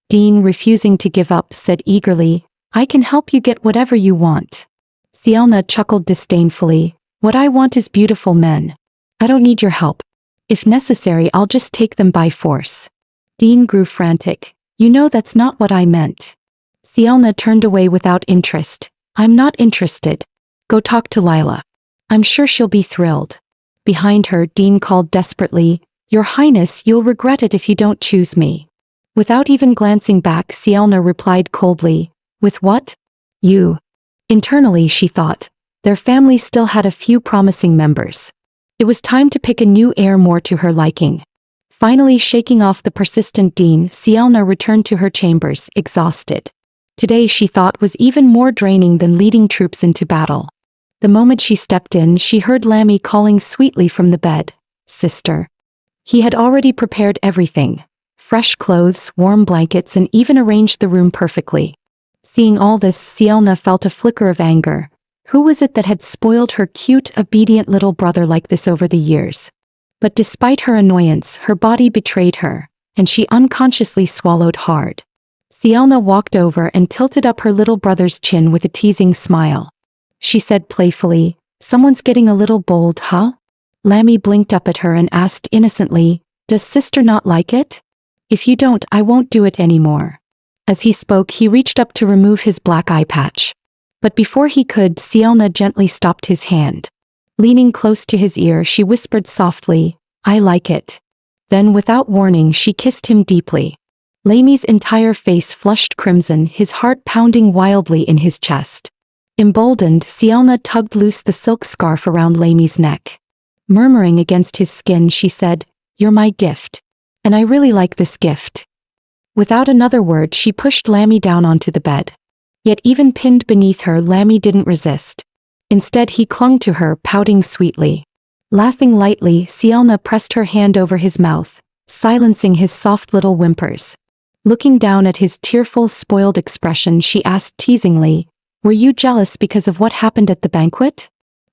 Dean, refusing to give up, said eagerly, "I can help you get whatever you want." Sielna chuckled disdainfully, "What I want is beautiful men. I don't need your help. If necessary, I'll just take them by force." Dean grew frantic. "You know that's not what I meant." Sielna turned away without interest. "I'm not interested. Go talk to Lila. I'm sure she'll be thrilled." Behind her, Dean called desperately, "Your Highness, you'll regret it if you don't choose me." Without even glancing back, Sielna replied coldly, "With what? You." Internally, she thought. Their family still had a few promising members. It was time to pick a new heir more to her liking. Finally shaking off the persistent Dean, Sielna returned to her chambers, exhausted. Today, she thought, was even more draining than leading troops into battle. The moment she stepped in, she heard Lammy calling sweetly from the bed, "Sister." He had already prepared everything. Fresh clothes, warm blankets, and even arranged the room perfectly. Seeing all this, Sielna felt a flicker of anger. Who was it that had spoiled her cute, obedient little brother like this over the years? But despite her annoyance, her body betrayed her, and she unconsciously swallowed hard. Sielna walked over and tilted up her little brother's chin with a teasing smile. She said playfully, "Someone's getting a little bold, huh?" Lammy blinked up at her and asked innocently, "Does sister not like it? If you don't, I won't do it anymore." As he spoke, he reached up to remove his black eye patch. But before he could, Sielna gently stopped his hand. Leaning close to his ear, she whispered softly, "I like it." Then, without warning, she kissed him deeply. Lammy's entire face flushed crimson, his heart pounding wildly in his chest. Emboldened, Sielna tugged loose the silk scarf around Lammy's neck. Murmuring against his skin, she said, "You're my gift. And I really like this gift." Without another word, she pushed Lammy down onto the bed. Yet even pinned beneath her, Lammy didn't resist. Instead, he clung to her, pouting sweetly. Laughing lightly, Sielna pressed her hand over his mouth, silencing his soft little whimpers. Looking down at his tearful, spoiled expression, she asked teasingly, "Were you jealous because of what happened at the banquet?"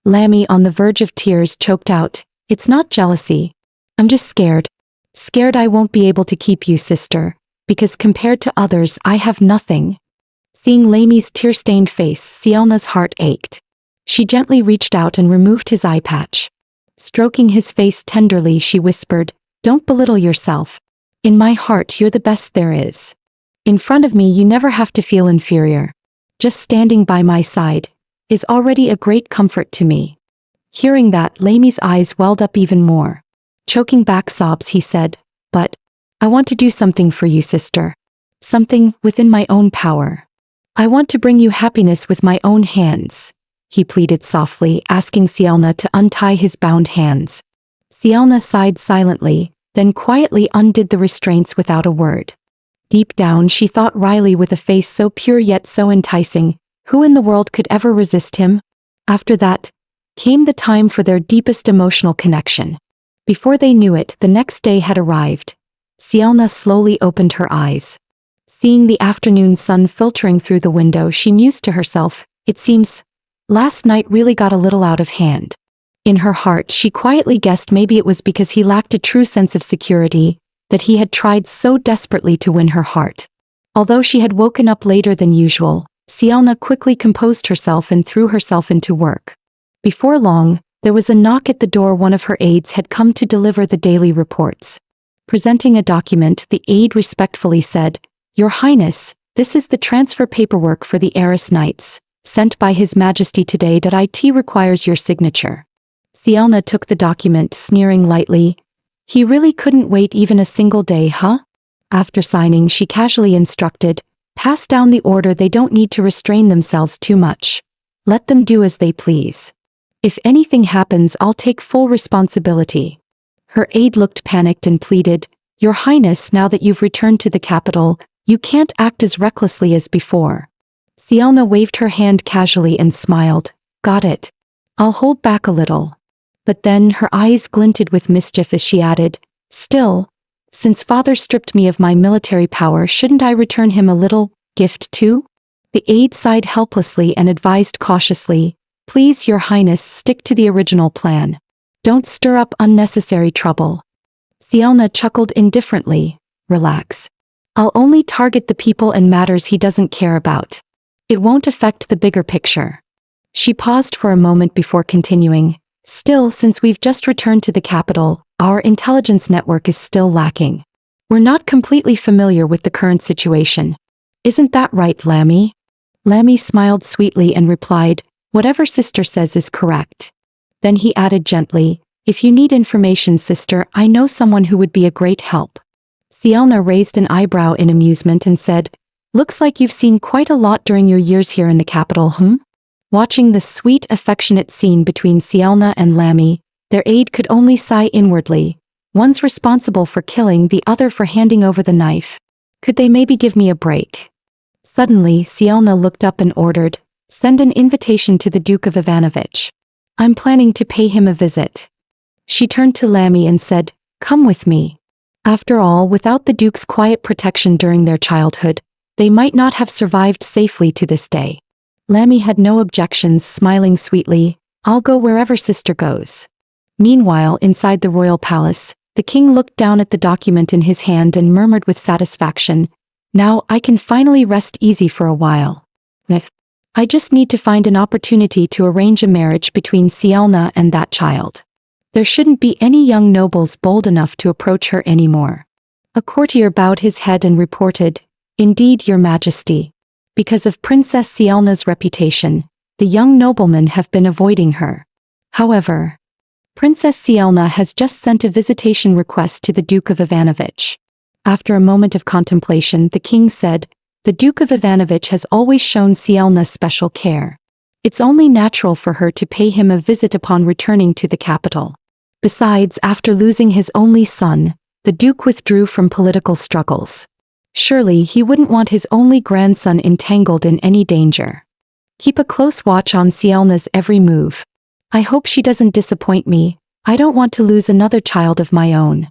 Lammy, on the verge of tears, choked out, "It's not jealousy. I'm just scared. Scared I won't be able to keep you, sister, because compared to others, I have nothing." Seeing Lammy's tear-stained face, Sielna's heart ached. She gently reached out and removed his eye patch. Stroking his face tenderly, she whispered, "Don't belittle yourself. In my heart, you're the best there is. In front of me, you never have to feel inferior. Just standing by my side is already a great comfort to me." Hearing that, Lamy's eyes welled up even more. Choking back sobs, he said, "But I want to do something for you, sister. Something within my own power. I want to bring you happiness with my own hands," he pleaded softly, asking Sielna to untie his bound hands. Sielna sighed silently, then quietly undid the restraints without a word. Deep down she thought Riley, with a face so pure yet so enticing, who in the world could ever resist him? After that came the time for their deepest emotional connection. Before they knew it, the next day had arrived. Sielna slowly opened her eyes. Seeing the afternoon sun filtering through the window, she mused to herself, "It seems last night really got a little out of hand." In her heart she quietly guessed maybe it was because he lacked a true sense of security, that he had tried so desperately to win her heart. Although she had woken up later than usual, Sielna quickly composed herself and threw herself into work. Before long, there was a knock at the door. One of her aides had come to deliver the daily reports. Presenting a document, the aide respectfully said, "Your Highness, this is the transfer paperwork for the Heiress Knights, sent by His Majesty today. It requires your signature." Sielna took the document, sneering lightly. "He really couldn't wait even a single day, huh?" After signing, she casually instructed, "Pass down the order. They don't need to restrain themselves too much. Let them do as they please. If anything happens, I'll take full responsibility." Her aide looked panicked and pleaded, "Your Highness, now that you've returned to the capital, you can't act as recklessly as before." Sielna waved her hand casually and smiled, "Got it. I'll hold back a little." But then her eyes glinted with mischief as she added, "Still, since father stripped me of my military power, shouldn't I return him a little gift too?" The aide sighed helplessly and advised cautiously, "Please, Your Highness, stick to the original plan. Don't stir up unnecessary trouble." Sielna chuckled indifferently, "Relax. I'll only target the people and matters he doesn't care about. It won't affect the bigger picture." She paused for a moment before continuing, "Still, since we've just returned to the capital, our intelligence network is still lacking. We're not completely familiar with the current situation. Isn't that right, Lammy?" Lammy smiled sweetly and replied, "Whatever sister says is correct." Then he added gently, "If you need information, sister, I know someone who would be a great help." Sielna raised an eyebrow in amusement and said, "Looks like you've seen quite a lot during your years here in the capital, hmm?" Watching the sweet, affectionate scene between Sielna and Lammy, their aide could only sigh inwardly. One's responsible for killing, the other for handing over the knife. Could they maybe give me a break? Suddenly, Sielna looked up and ordered, "Send an invitation to the Duke of Ivanovich. I'm planning to pay him a visit." She turned to Lammy and said, "Come with me." After all, without the Duke's quiet protection during their childhood, they might not have survived safely to this day. Lammy had no objections, smiling sweetly, "I'll go wherever sister goes." Meanwhile, inside the royal palace, the king looked down at the document in his hand and murmured with satisfaction, "Now I can finally rest easy for a while. I just need to find an opportunity to arrange a marriage between Sielna and that child. There shouldn't be any young nobles bold enough to approach her anymore." A courtier bowed his head and reported, "Indeed, Your Majesty. Because of Princess Sielna's reputation, the young noblemen have been avoiding her. However, Princess Sielna has just sent a visitation request to the Duke of Ivanovich." After a moment of contemplation, the king said, "The Duke of Ivanovich has always shown Sielna special care. It's only natural for her to pay him a visit upon returning to the capital. Besides, after losing his only son, the Duke withdrew from political struggles. Surely he wouldn't want his only grandson entangled in any danger. Keep a close watch on Sielna's every move. I hope she doesn't disappoint me. I don't want to lose another child of my own."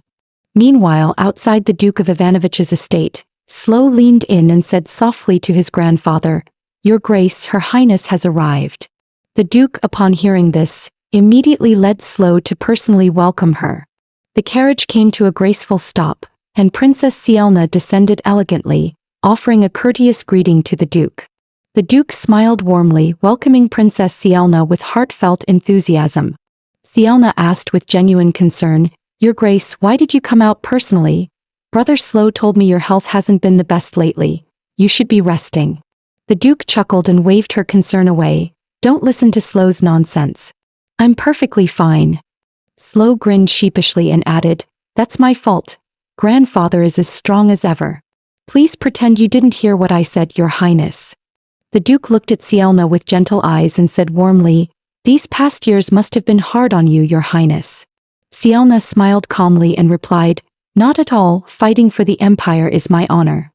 Meanwhile, outside the Duke of Ivanovich's estate, Slow leaned in and said softly to his grandfather, "Your Grace, Her Highness has arrived." The Duke, upon hearing this, immediately led Slow to personally welcome her. The carriage came to a graceful stop, and Princess Sielna descended elegantly, offering a courteous greeting to the Duke. The Duke smiled warmly, welcoming Princess Sielna with heartfelt enthusiasm. Sielna asked with genuine concern, "Your Grace, why did you come out personally? Brother Slow told me your health hasn't been the best lately. You should be resting." The Duke chuckled and waved her concern away. "Don't listen to Slow's nonsense. I'm perfectly fine. Slow grinned sheepishly and added, that's my fault. Grandfather is as strong as ever. Please pretend you didn't hear what I said, Your Highness. The Duke looked at Sielna with gentle eyes and said warmly, these past years must have been hard on you, Your Highness. Sielna smiled calmly and replied, not at all, fighting for the Empire is my honor.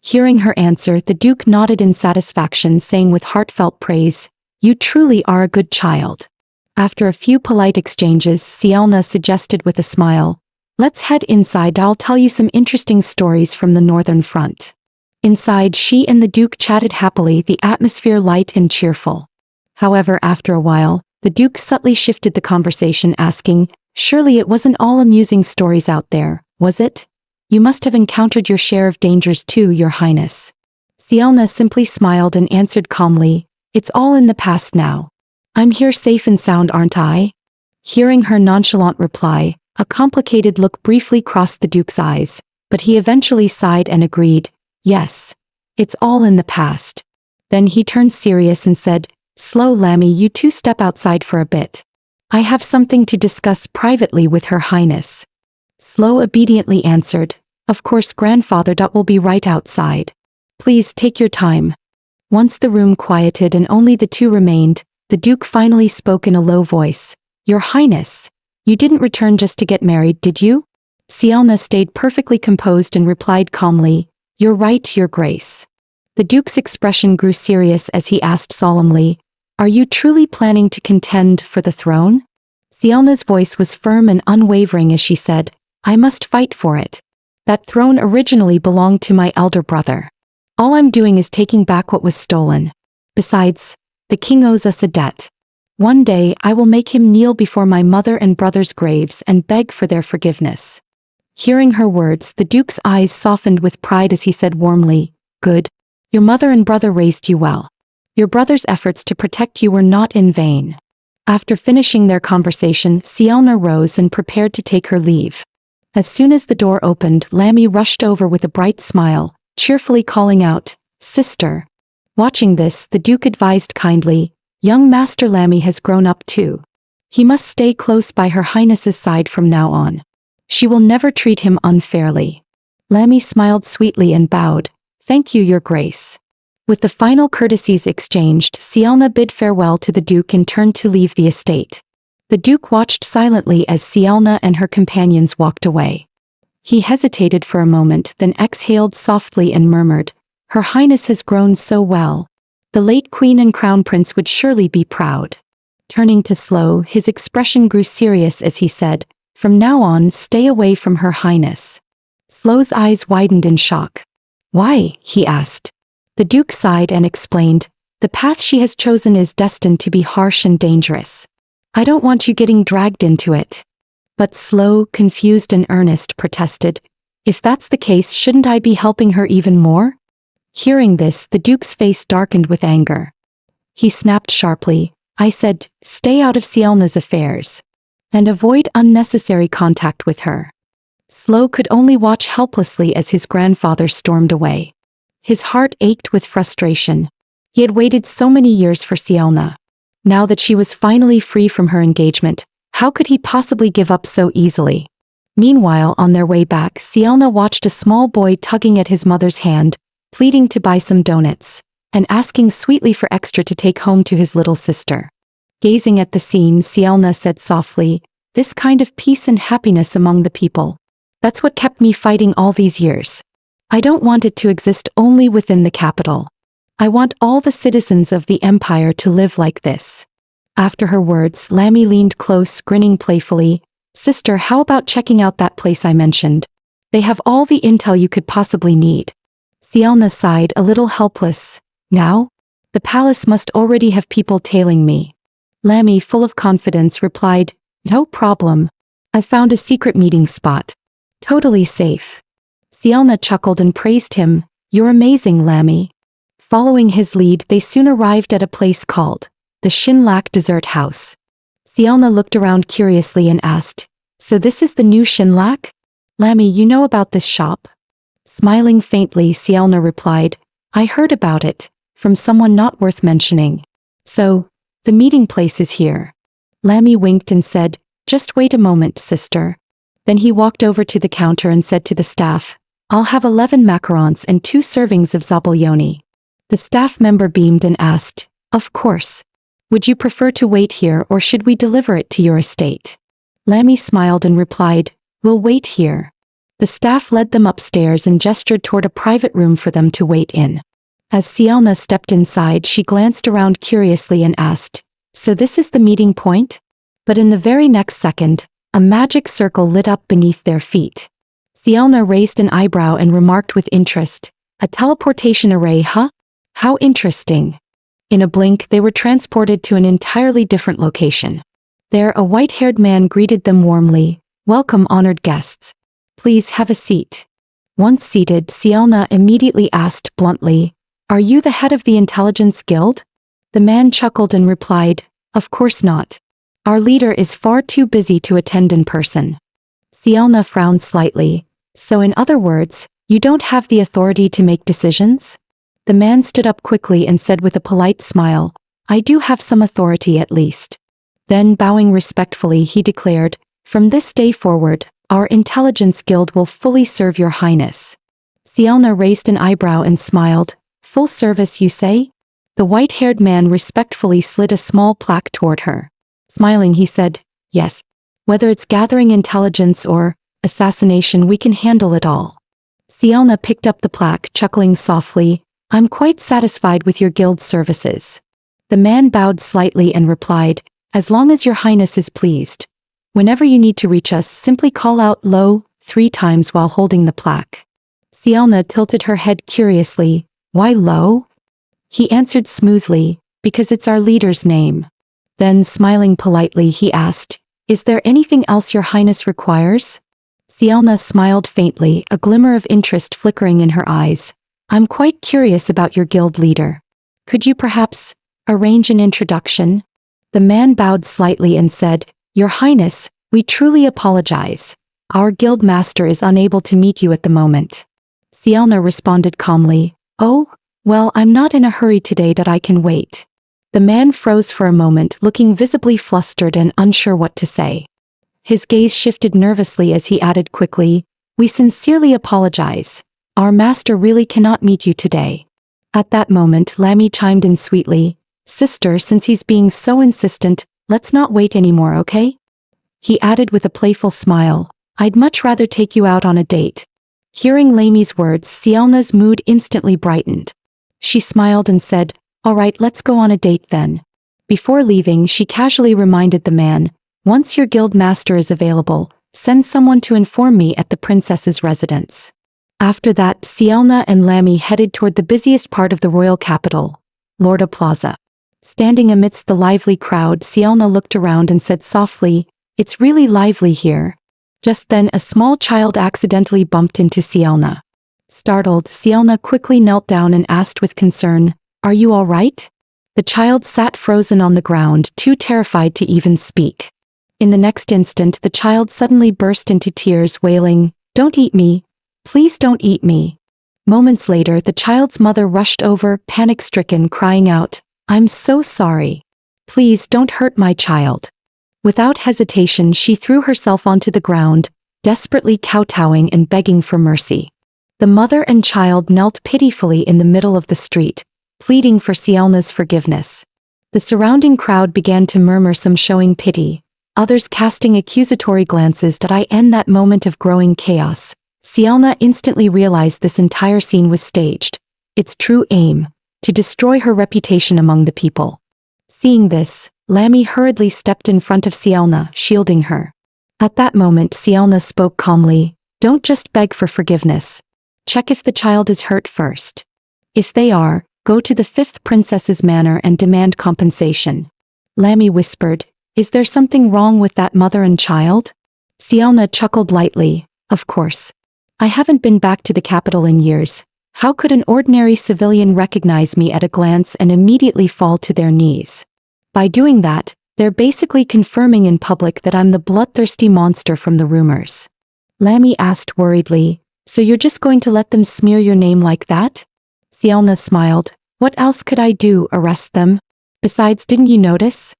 Hearing her answer, the Duke nodded in satisfaction, saying with heartfelt praise, you truly are a good child. After a few polite exchanges, Sielna suggested with a smile, let's head inside, I'll tell you some interesting stories from the Northern Front. Inside, she and the Duke chatted happily, the atmosphere light and cheerful. However, after a while, the Duke subtly shifted the conversation, asking, surely it wasn't all amusing stories out there, was it? You must have encountered your share of dangers too, Your Highness. Sielna simply smiled and answered calmly, it's all in the past now. I'm here safe and sound, aren't I? Hearing her nonchalant reply, a complicated look briefly crossed the Duke's eyes, but he eventually sighed and agreed, yes, it's all in the past. Then he turned serious and said, slow Lammy, you two step outside for a bit. I have something to discuss privately with Her Highness. Slow obediently answered, of course grandfather, that will be right outside. Please take your time. Once the room quieted and only the two remained, the Duke finally spoke in a low voice, Your Highness, you didn't return just to get married, did you? Sielna stayed perfectly composed and replied calmly, you're right, Your Grace. The Duke's expression grew serious as he asked solemnly, are you truly planning to contend for the throne? Sielna's voice was firm and unwavering as she said, I must fight for it. That throne originally belonged to my elder brother. All I'm doing is taking back what was stolen. Besides, the king owes us a debt. One day I will make him kneel before my mother and brother's graves and beg for their forgiveness. Hearing her words, the Duke's eyes softened with pride as he said warmly, good. Your mother and brother raised you well. Your brother's efforts to protect you were not in vain. After finishing their conversation, Sielna rose and prepared to take her leave. As soon as the door opened, Lammy rushed over with a bright smile, cheerfully calling out, sister. Watching this, the Duke advised kindly, young Master Lammy has grown up too. He must stay close by Her Highness's side from now on. She will never treat him unfairly. Lammy smiled sweetly and bowed, thank you, Your Grace. With the final courtesies exchanged, Sielna bid farewell to the Duke and turned to leave the estate. The Duke watched silently as Sielna and her companions walked away. He hesitated for a moment, then exhaled softly and murmured, Her Highness has grown so well. The late Queen and Crown Prince would surely be proud. Turning to Slow, his expression grew serious as he said, from now on, stay away from Her Highness. Slow's eyes widened in shock. Why? He asked. The Duke sighed and explained, the path she has chosen is destined to be harsh and dangerous. I don't want you getting dragged into it. But Slow, confused and earnest, protested, if that's the case, shouldn't I be helping her even more? Hearing this, the Duke's face darkened with anger. He snapped sharply, I said, stay out of Sielna's affairs. And avoid unnecessary contact with her. Slow could only watch helplessly as his grandfather stormed away. His heart ached with frustration. He had waited so many years for Sielna. Now that she was finally free from her engagement, how could he possibly give up so easily? Meanwhile, on their way back, Sielna watched a small boy tugging at his mother's hand, pleading to buy some donuts, and asking sweetly for extra to take home to his little sister. Gazing at the scene, Sielna said softly, this kind of peace and happiness among the people. That's what kept me fighting all these years. I don't want it to exist only within the capital. I want all the citizens of the Empire to live like this. After her words, Lammy leaned close, grinning playfully. Sister, how about checking out that place I mentioned? They have all the intel you could possibly need. Sielna sighed, a little helpless. Now? The palace must already have people tailing me. Lammy, full of confidence, replied, no problem. I found a secret meeting spot. Totally safe. Sielna chuckled and praised him. You're amazing, Lammy. Following his lead, they soon arrived at a place called the Shinlak Dessert House. Sielna looked around curiously and asked, so this is the new Shinlak? Lammy, you know about this shop? Smiling faintly, Sielna replied, I heard about it, from someone not worth mentioning. So, the meeting place is here. Lammy winked and said, "Just wait a moment, sister." Then he walked over to the counter and said to the staff, "I'll have 11 macarons and 2 servings of zabaglione." The staff member beamed and asked, "Of course. Would you prefer to wait here or should we deliver it to your estate?" Lammy smiled and replied, "We'll wait here." The staff led them upstairs and gestured toward a private room for them to wait in. As Sielna stepped inside, she glanced around curiously and asked, "So this is the meeting point?" But in the very next second, a magic circle lit up beneath their feet. Sielna raised an eyebrow and remarked with interest, "A teleportation array, huh? How interesting." In a blink, they were transported to an entirely different location. There, a white-haired man greeted them warmly, "Welcome, honored guests. Please have a seat." Once seated, Sielna immediately asked bluntly, "Are you the head of the Intelligence Guild?" The man chuckled and replied, "Of course not. Our leader is far too busy to attend in person." Sielna frowned slightly. "So in other words, you don't have the authority to make decisions?" The man stood up quickly and said with a polite smile, "I do have some authority at least." Then, bowing respectfully, he declared, "From this day forward, our Intelligence Guild will fully serve your highness." Sielna raised an eyebrow and smiled. "Full service, you say?" The white-haired man respectfully slid a small plaque toward her. Smiling, he said, "Yes. Whether it's gathering intelligence or assassination, we can handle it all." Sielna picked up the plaque, chuckling softly, "I'm quite satisfied with your guild's services." The man bowed slightly and replied, "As long as your highness is pleased. Whenever you need to reach us, simply call out 'Lo' 3 times while holding the plaque." Sielna tilted her head curiously. "Why Lo?" He answered smoothly, "Because it's our leader's name." Then, smiling politely, he asked, "Is there anything else your highness requires?" Sielna smiled faintly, a glimmer of interest flickering in her eyes. "I'm quite curious about your guild leader. Could you perhaps arrange an introduction?" The man bowed slightly and said, "Your highness, we truly apologize. Our guild master is unable to meet you at the moment." Sielna responded calmly, "Oh, well, I'm not in a hurry today that I can wait." The man froze for a moment, looking visibly flustered and unsure what to say. His gaze shifted nervously as he added quickly, "We sincerely apologize. Our master really cannot meet you today." At that moment, Lammy chimed in sweetly, "Sister, since he's being so insistent, let's not wait anymore, okay?" He added with a playful smile, "I'd much rather take you out on a date." Hearing Lammy's words, Sielna's mood instantly brightened. She smiled and said, "All right, let's go on a date then." Before leaving, she casually reminded the man, "Once your guild master is available, send someone to inform me at the princess's residence." After that, Sielna and Lammy headed toward the busiest part of the royal capital, Lorda Plaza. Standing amidst the lively crowd, Sielna looked around and said softly, "It's really lively here." Just then, a small child accidentally bumped into Sielna. Startled, Sielna quickly knelt down and asked with concern, "Are you all right?" The child sat frozen on the ground, too terrified to even speak. In the next instant, the child suddenly burst into tears, wailing, "Don't eat me. Please don't eat me." Moments later, the child's mother rushed over, panic-stricken, crying out, "I'm so sorry. Please don't hurt my child." Without hesitation, she threw herself onto the ground, desperately kowtowing and begging for mercy. The mother and child knelt pitifully in the middle of the street, pleading for Sielna's forgiveness. The surrounding crowd began to murmur, some showing pity, others casting accusatory glances. At that moment of growing chaos, Sielna instantly realized this entire scene was staged, its true aim, to destroy her reputation among the people. Seeing this, Lammy hurriedly stepped in front of Sielna, shielding her. At that moment, Sielna spoke calmly, "Don't just beg for forgiveness. Check if the child is hurt first. If they are, go to the 5th princess's manor and demand compensation." Lammy whispered, "Is there something wrong with that mother and child?" Sielna chuckled lightly, "Of course. I haven't been back to the capital in years. How could an ordinary civilian recognize me at a glance and immediately fall to their knees? By doing that, they're basically confirming in public that I'm the bloodthirsty monster from the rumors." Lammy asked worriedly, "So you're just going to let them smear your name like that?" Sielna smiled, "What else could I do, arrest them? Besides, didn't you notice?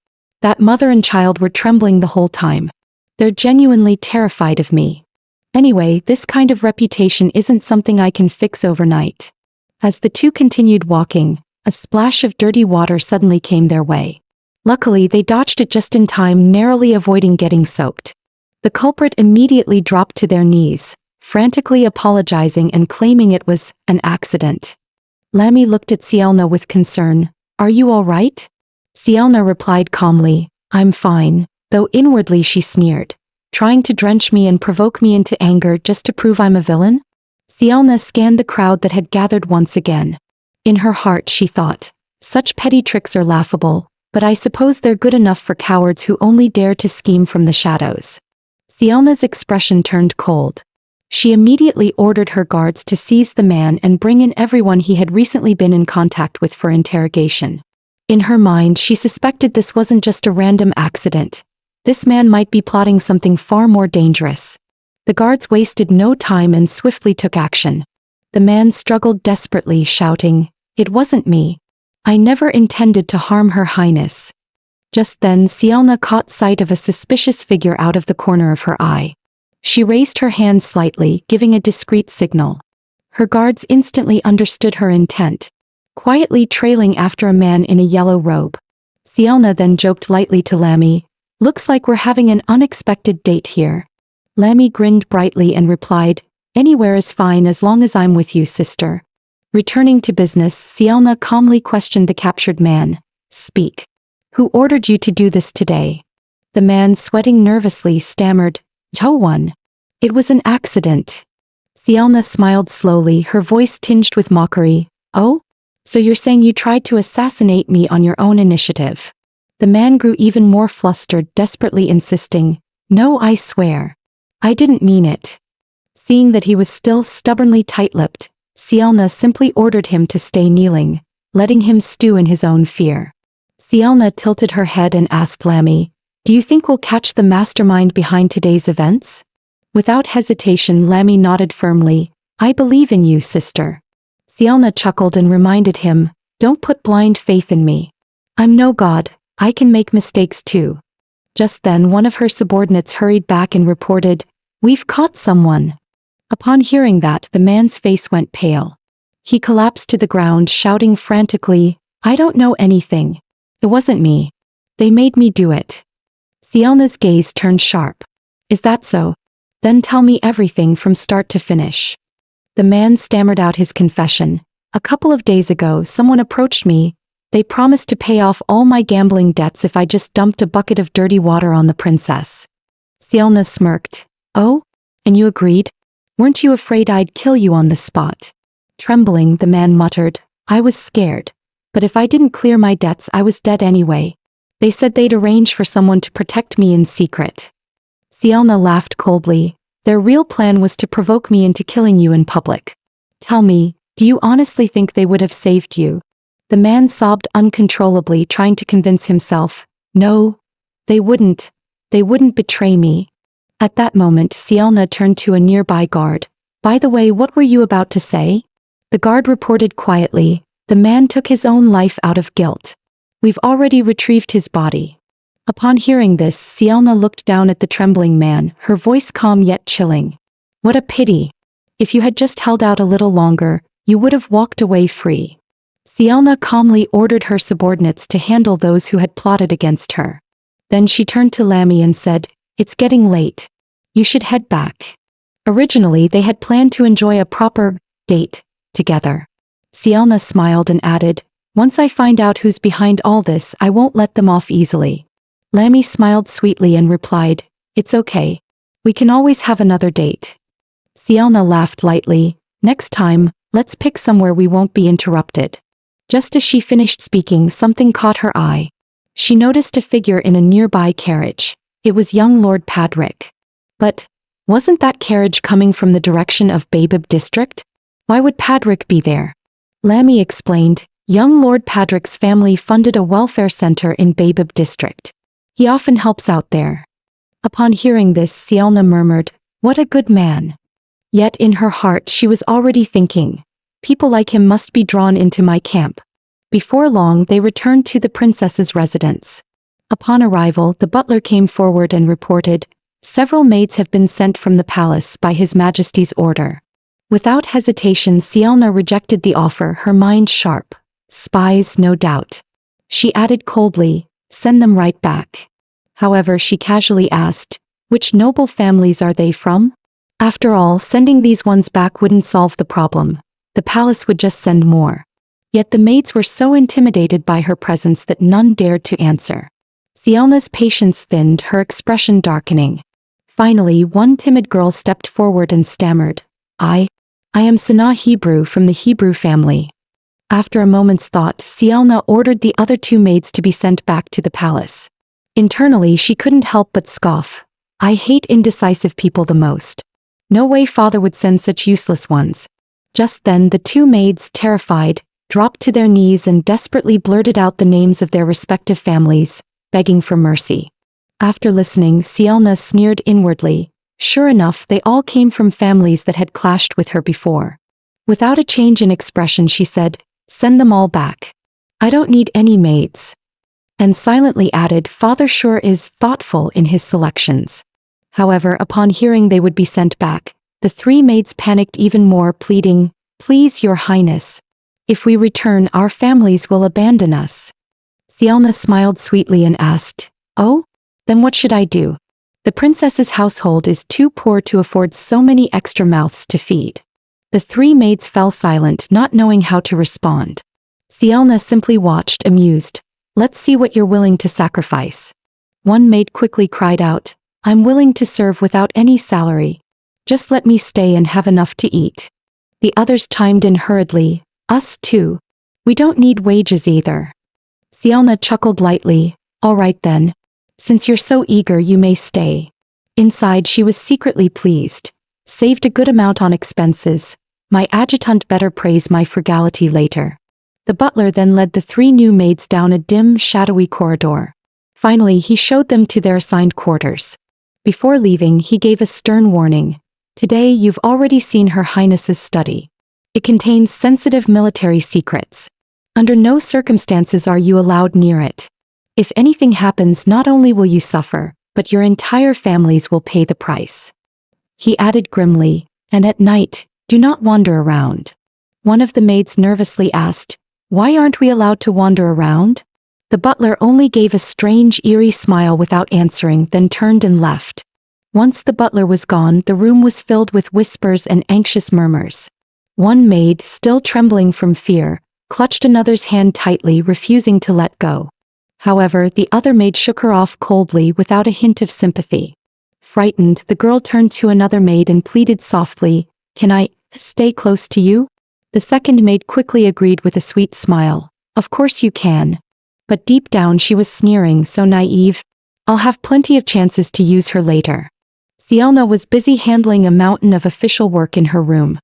That mother and child were trembling the whole time. They're genuinely terrified of me. Anyway, this kind of reputation isn't something I can fix overnight. As the two continued walking, a splash of dirty water suddenly came their way. Luckily, they dodged it just in time, narrowly avoiding getting soaked. The culprit immediately dropped to their knees, frantically apologizing and claiming it was an accident. Lammy looked at Sielna with concern. Are you all right? Sielna replied calmly, I'm fine, though inwardly she sneered. Trying to drench me and provoke me into anger just to prove I'm a villain? Sielna scanned the crowd that had gathered once again. In her heart she thought, such petty tricks are laughable, but I suppose they're good enough for cowards who only dare to scheme from the shadows. Sielna's expression turned cold. She immediately ordered her guards to seize the man and bring in everyone he had recently been in contact with for interrogation. In her mind, she suspected this wasn't just a random accident. This man might be plotting something far more dangerous. The guards wasted no time and swiftly took action. The man struggled desperately, shouting, It wasn't me. I never intended to harm Her Highness. Just then Sielna caught sight of a suspicious figure out of the corner of her eye. She raised her hand slightly, giving a discreet signal. Her guards instantly understood her intent, quietly trailing after a man in a yellow robe. Sielna then joked lightly to Lammy, Looks like we're having an unexpected date here. Lammy grinned brightly and replied, Anywhere is fine as long as I'm with you, sister. Returning to business, Sielna calmly questioned the captured man. Speak. Who ordered you to do this today? The man, sweating nervously, stammered, No one. It was an accident. Sielna smiled slowly, her voice tinged with mockery. Oh? So you're saying you tried to assassinate me on your own initiative? The man grew even more flustered, desperately insisting, No, I swear. I didn't mean it. Seeing that he was still stubbornly tight-lipped, Sielna simply ordered him to stay kneeling, letting him stew in his own fear. Sielna tilted her head and asked Lammy, Do you think we'll catch the mastermind behind today's events? Without hesitation, Lammy nodded firmly, I believe in you, sister. Sielna chuckled and reminded him, Don't put blind faith in me. I'm no god, I can make mistakes too. Just then one of her subordinates hurried back and reported, We've caught someone. Upon hearing that, the man's face went pale. He collapsed to the ground, shouting frantically, I don't know anything. It wasn't me. They made me do it. Sielna's gaze turned sharp. Is that so? Then tell me everything from start to finish. The man stammered out his confession. A couple of days ago, someone approached me. They promised to pay off all my gambling debts if I just dumped a bucket of dirty water on the princess. Sielna smirked. Oh? And you agreed? Weren't you afraid I'd kill you on the spot? Trembling, the man muttered, I was scared. But if I didn't clear my debts, I was dead anyway. They said they'd arrange for someone to protect me in secret. Sielna laughed coldly. Their real plan was to provoke me into killing you in public. Tell me, do you honestly think they would have saved you? The man sobbed uncontrollably, trying to convince himself. No. They wouldn't. They wouldn't betray me. At that moment, Sielna turned to a nearby guard. By the way, what were you about to say? The guard reported quietly. The man took his own life out of guilt. We've already retrieved his body. Upon hearing this, Sielna looked down at the trembling man, her voice calm yet chilling. What a pity. If you had just held out a little longer, you would have walked away free. Sielna calmly ordered her subordinates to handle those who had plotted against her. Then she turned to Lammy and said, It's getting late. You should head back. Originally, they had planned to enjoy a proper date together. Sielna smiled and added, Once I find out who's behind all this, I won't let them off easily. Lammy smiled sweetly and replied, It's okay. We can always have another date. Sielna laughed lightly. Next time, let's pick somewhere we won't be interrupted. Just as she finished speaking, something caught her eye. She noticed a figure in a nearby carriage. It was young Lord Padrick. But, wasn't that carriage coming from the direction of Babib district? Why would Padrick be there? Lammy explained, young Lord Padrick's family funded a welfare center in Babib district. He often helps out there. Upon hearing this, Sielna murmured, What a good man. Yet in her heart she was already thinking, people like him must be drawn into my camp. Before long they returned to the princess's residence. Upon arrival, the butler came forward and reported, "Several maids have been sent from the palace by His Majesty's order." Without hesitation, Sielna rejected the offer, her mind sharp. Spies, no doubt. She added coldly, "Send them right back." However, she casually asked, "Which noble families are they from?" After all, sending these ones back wouldn't solve the problem. The palace would just send more. Yet the maids were so intimidated by her presence that none dared to answer. Sielna's patience thinned, her expression darkening. Finally, one timid girl stepped forward and stammered, I am Sanaa Hebrew from the Hebrew family." After a moment's thought, Sielna ordered the other two maids to be sent back to the palace. Internally, she couldn't help but scoff. "I hate indecisive people the most. No way father would send such useless ones." Just then, the two maids, terrified, dropped to their knees and desperately blurted out the names of their respective families, begging for mercy. After listening, Sielna sneered inwardly. Sure enough, they all came from families that had clashed with her before. Without a change in expression, she said, "Send them all back. I don't need any maids." And silently added, "Father sure is thoughtful in his selections." However, upon hearing they would be sent back, the three maids panicked even more, pleading, "Please, Your Highness. If we return, our families will abandon us." Sielna smiled sweetly and asked, "Oh? Then what should I do? The princess's household is too poor to afford so many extra mouths to feed." The three maids fell silent, not knowing how to respond. Sielna simply watched, amused. "Let's see what you're willing to sacrifice." One maid quickly cried out, "I'm willing to serve without any salary. Just let me stay and have enough to eat." The others chimed in hurriedly, "Us too. We don't need wages either." Sielna chuckled lightly, "All right then. Since you're so eager, you may stay." Inside, she was secretly pleased. Saved a good amount on expenses. My adjutant better praise my frugality later. The butler then led the three new maids down a dim, shadowy corridor. Finally, he showed them to their assigned quarters. Before leaving, he gave a stern warning. "Today you've already seen Her Highness's study. It contains sensitive military secrets. Under no circumstances are you allowed near it. If anything happens, not only will you suffer, but your entire families will pay the price." He added grimly, "And at night, do not wander around." One of the maids nervously asked, "Why aren't we allowed to wander around?" The butler only gave a strange, eerie smile without answering, then turned and left. Once the butler was gone, the room was filled with whispers and anxious murmurs. One maid, still trembling from fear, clutched another's hand tightly, refusing to let go. However, the other maid shook her off coldly without a hint of sympathy. Frightened, the girl turned to another maid and pleaded softly, "Can I stay close to you?" The second maid quickly agreed with a sweet smile, "Of course you can." But deep down she was sneering, so naive. "I'll have plenty of chances to use her later." Sielna was busy handling a mountain of official work in her room.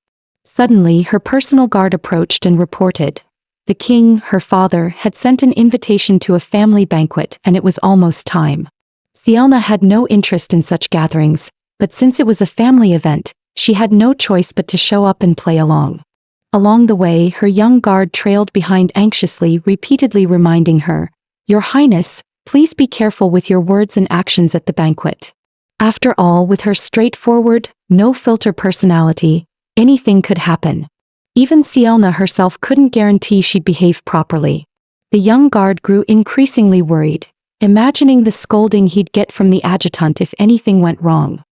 Suddenly, her personal guard approached and reported. The king, her father, had sent an invitation to a family banquet, and it was almost time. Sielna had no interest in such gatherings, but since it was a family event, she had no choice but to show up and play along. Along the way, her young guard trailed behind anxiously, repeatedly reminding her, "Your Highness, please be careful with your words and actions at the banquet." After all, with her straightforward, no-filter personality, anything could happen. Even Sielna herself couldn't guarantee she'd behave properly. The young guard grew increasingly worried, imagining the scolding he'd get from the adjutant if anything went wrong.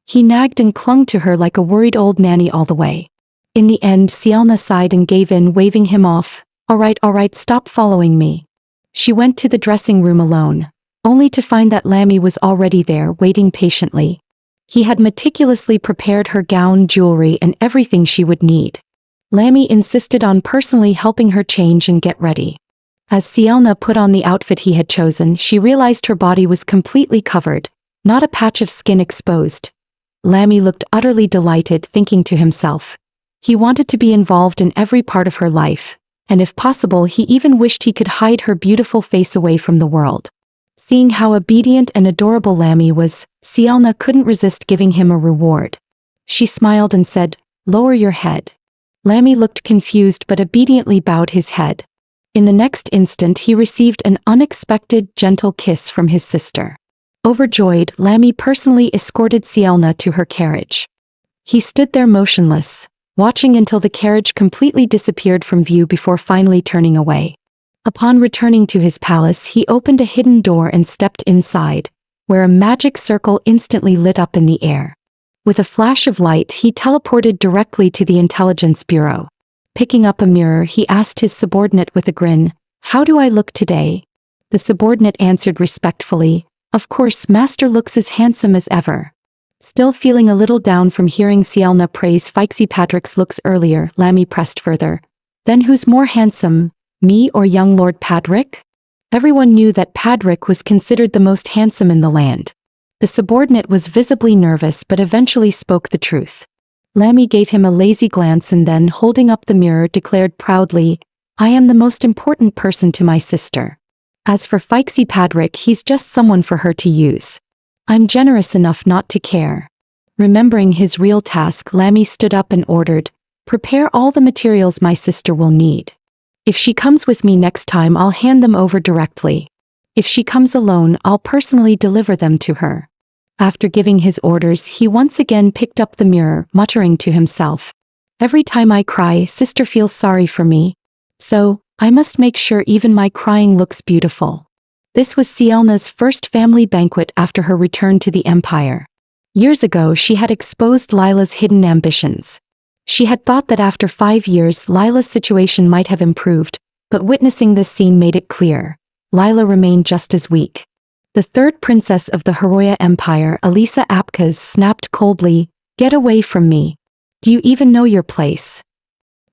He nagged and clung to her like a worried old nanny all the way. In the end, Sielna sighed and gave in, waving him off. All right, stop following me." She went to the dressing room alone, only to find that Lammy was already there, waiting patiently. He had meticulously prepared her gown, jewelry, and everything she would need. Lammy insisted on personally helping her change and get ready. As Sielna put on the outfit he had chosen, she realized her body was completely covered, not a patch of skin exposed. Lammy looked utterly delighted, thinking to himself. He wanted to be involved in every part of her life, and if possible he even wished he could hide her beautiful face away from the world. Seeing how obedient and adorable Lammy was, Sielna couldn't resist giving him a reward. She smiled and said, "Lower your head." Lammy looked confused but obediently bowed his head. In the next instant he received an unexpected, gentle kiss from his sister. Overjoyed, Lammy personally escorted Sielna to her carriage. He stood there motionless, watching until the carriage completely disappeared from view before finally turning away. Upon returning to his palace, he opened a hidden door and stepped inside, where a magic circle instantly lit up in the air. With a flash of light, he teleported directly to the intelligence bureau. Picking up a mirror, he asked his subordinate with a grin, "How do I look today?" The subordinate answered respectfully, "Of course, master looks as handsome as ever." Still feeling a little down from hearing Sielna praise Feixi Patrick's looks earlier, Lammy pressed further. "Then who's more handsome, me or young Lord Padrick?" Everyone knew that Padrick was considered the most handsome in the land. The subordinate was visibly nervous but eventually spoke the truth. Lammy gave him a lazy glance and then, holding up the mirror, declared proudly, "I am the most important person to my sister. As for Feixi Padrick, he's just someone for her to use. I'm generous enough not to care." Remembering his real task, Lammy stood up and ordered, "Prepare all the materials my sister will need. If she comes with me next time, I'll hand them over directly. If she comes alone, I'll personally deliver them to her." After giving his orders, he once again picked up the mirror, muttering to himself, "Every time I cry, sister feels sorry for me. So, I must make sure even my crying looks beautiful." This was Sielna's first family banquet after her return to the Empire. Years ago, she had exposed Lila's hidden ambitions. She had thought that after 5 years, Lila's situation might have improved, but witnessing this scene made it clear. Lila remained just as weak. The third princess of the Haroya Empire, Elisa Apkaz, snapped coldly, "Get away from me. Do you even know your place?"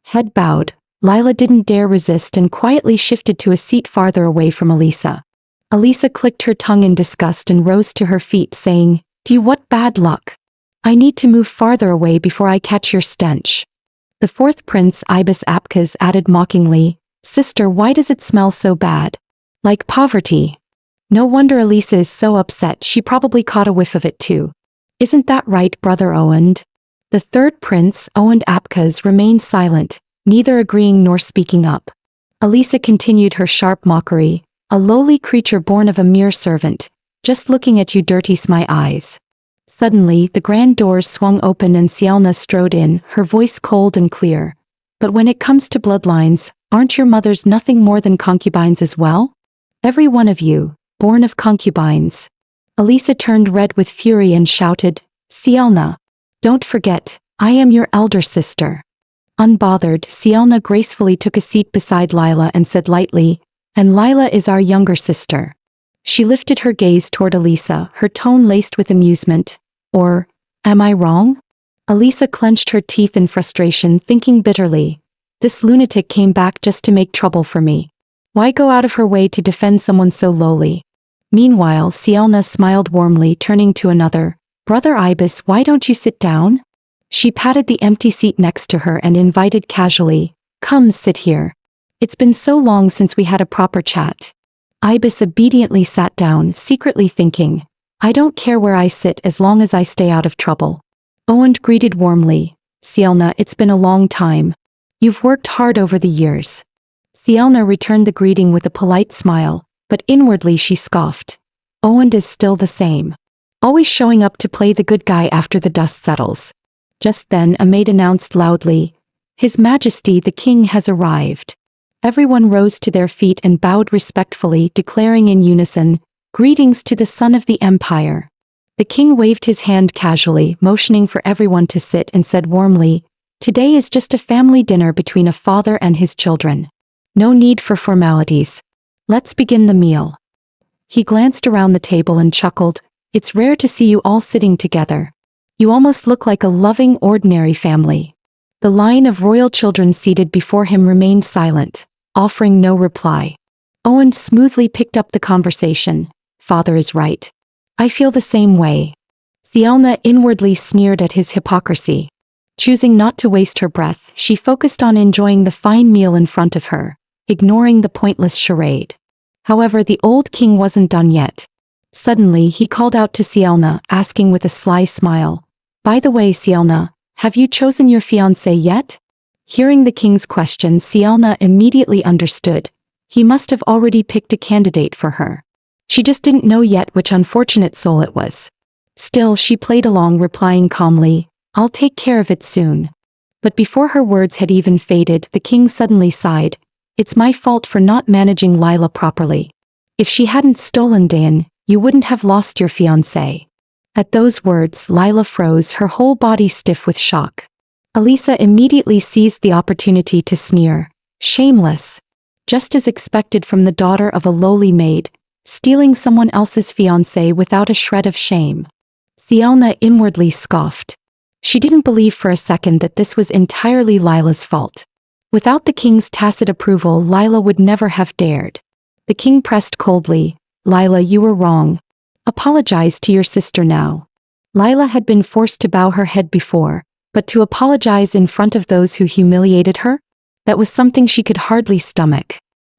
Head bowed, Lila didn't dare resist and quietly shifted to a seat farther away from Elisa. Elisa clicked her tongue in disgust and rose to her feet, saying, "Do you what bad luck? I need to move farther away before I catch your stench." The fourth prince, Ibis Apkaz, added mockingly, "Sister, why does it smell so bad? Like poverty." No wonder Elisa is so upset, she probably caught a whiff of it too. "Isn't that right, brother Owand?" The third prince, Owand Apkaz, remained silent, neither agreeing nor speaking up. Elisa continued her sharp mockery, "A lowly creature born of a mere servant, just looking at you dirties my eyes." Suddenly, the grand doors swung open and Sielna strode in, her voice cold and clear. "But when it comes to bloodlines, aren't your mothers nothing more than concubines as well? Every one of you, born of concubines." Elisa turned red with fury and shouted, "Sielna, don't forget, I am your elder sister." Unbothered, Sielna gracefully took a seat beside Lila and said lightly, "And Lila is our younger sister." She lifted her gaze toward Elisa, her tone laced with amusement. "Or, am I wrong?" Elisa clenched her teeth in frustration, thinking bitterly, "This lunatic came back just to make trouble for me. Why go out of her way to defend someone so lowly?" Meanwhile, Sielna smiled warmly, turning to another, "Brother Ibis, why don't you sit down?" She patted the empty seat next to her and invited casually, "Come sit here. It's been so long since we had a proper chat." Ibis obediently sat down, secretly thinking, "I don't care where I sit as long as I stay out of trouble." Owand greeted warmly, "Sielna, it's been a long time. You've worked hard over the years." Sielna returned the greeting with a polite smile, but inwardly she scoffed. Owand is still the same. Always showing up to play the good guy after the dust settles. Just then a maid announced loudly, "His Majesty the King has arrived." Everyone rose to their feet and bowed respectfully, declaring in unison, "Greetings to the son of the Empire." The king waved his hand casually, motioning for everyone to sit, and said warmly, "Today is just a family dinner between a father and his children. No need for formalities. Let's begin the meal." He glanced around the table and chuckled, "It's rare to see you all sitting together. You almost look like a loving, ordinary family." The line of royal children seated before him remained silent, offering no reply. Owand smoothly picked up the conversation, "Father is right. I feel the same way." Sielna inwardly sneered at his hypocrisy. Choosing not to waste her breath, she focused on enjoying the fine meal in front of her, ignoring the pointless charade. However, the old king wasn't done yet. Suddenly, he called out to Sielna, asking with a sly smile, "By the way, Sielna, have you chosen your fiancé yet?" Hearing the king's question, Sielna immediately understood. He must have already picked a candidate for her. She just didn't know yet which unfortunate soul it was. Still, she played along, replying calmly, "I'll take care of it soon." But before her words had even faded, the king suddenly sighed. "It's my fault for not managing Lila properly. If she hadn't stolen Dayan, you wouldn't have lost your fiancé." At those words, Lila froze, her whole body stiff with shock. Elisa immediately seized the opportunity to sneer. "Shameless." Just as expected from the daughter of a lowly maid, stealing someone else's fiancé without a shred of shame. Sielna inwardly scoffed. She didn't believe for a second that this was entirely Lila's fault. Without the king's tacit approval, Lila would never have dared. The king pressed coldly, "Lila, you were wrong. Apologize to your sister now." Lila had been forced to bow her head before, but to apologize in front of those who humiliated her? That was something she could hardly stomach.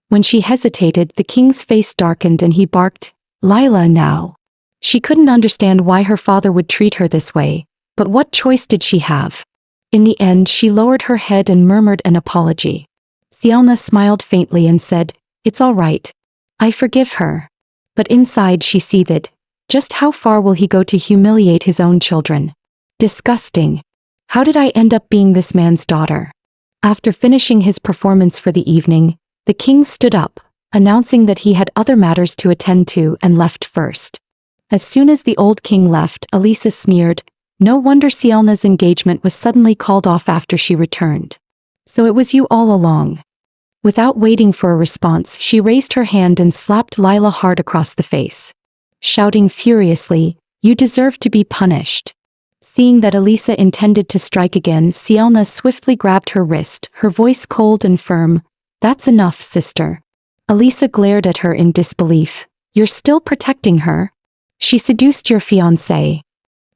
When she hesitated, the king's face darkened and he barked, "Lila, now." She couldn't understand why her father would treat her this way, but what choice did she have? In the end, she lowered her head and murmured an apology. Sielna smiled faintly and said, "It's all right. I forgive her." But inside she seethed. Just how far will he go to humiliate his own children? Disgusting. How did I end up being this man's daughter? After finishing his performance for the evening, the king stood up, announcing that he had other matters to attend to and left first. As soon as the old king left, Elisa sneered. No wonder Sielna's engagement was suddenly called off after she returned. "So it was you all along." Without waiting for a response, she raised her hand and slapped Lila hard across the face. Shouting furiously, "You deserve to be punished." Seeing that Elisa intended to strike again, Sielna swiftly grabbed her wrist, her voice cold and firm. "That's enough, sister." Elisa glared at her in disbelief. "You're still protecting her? She seduced your fiancé."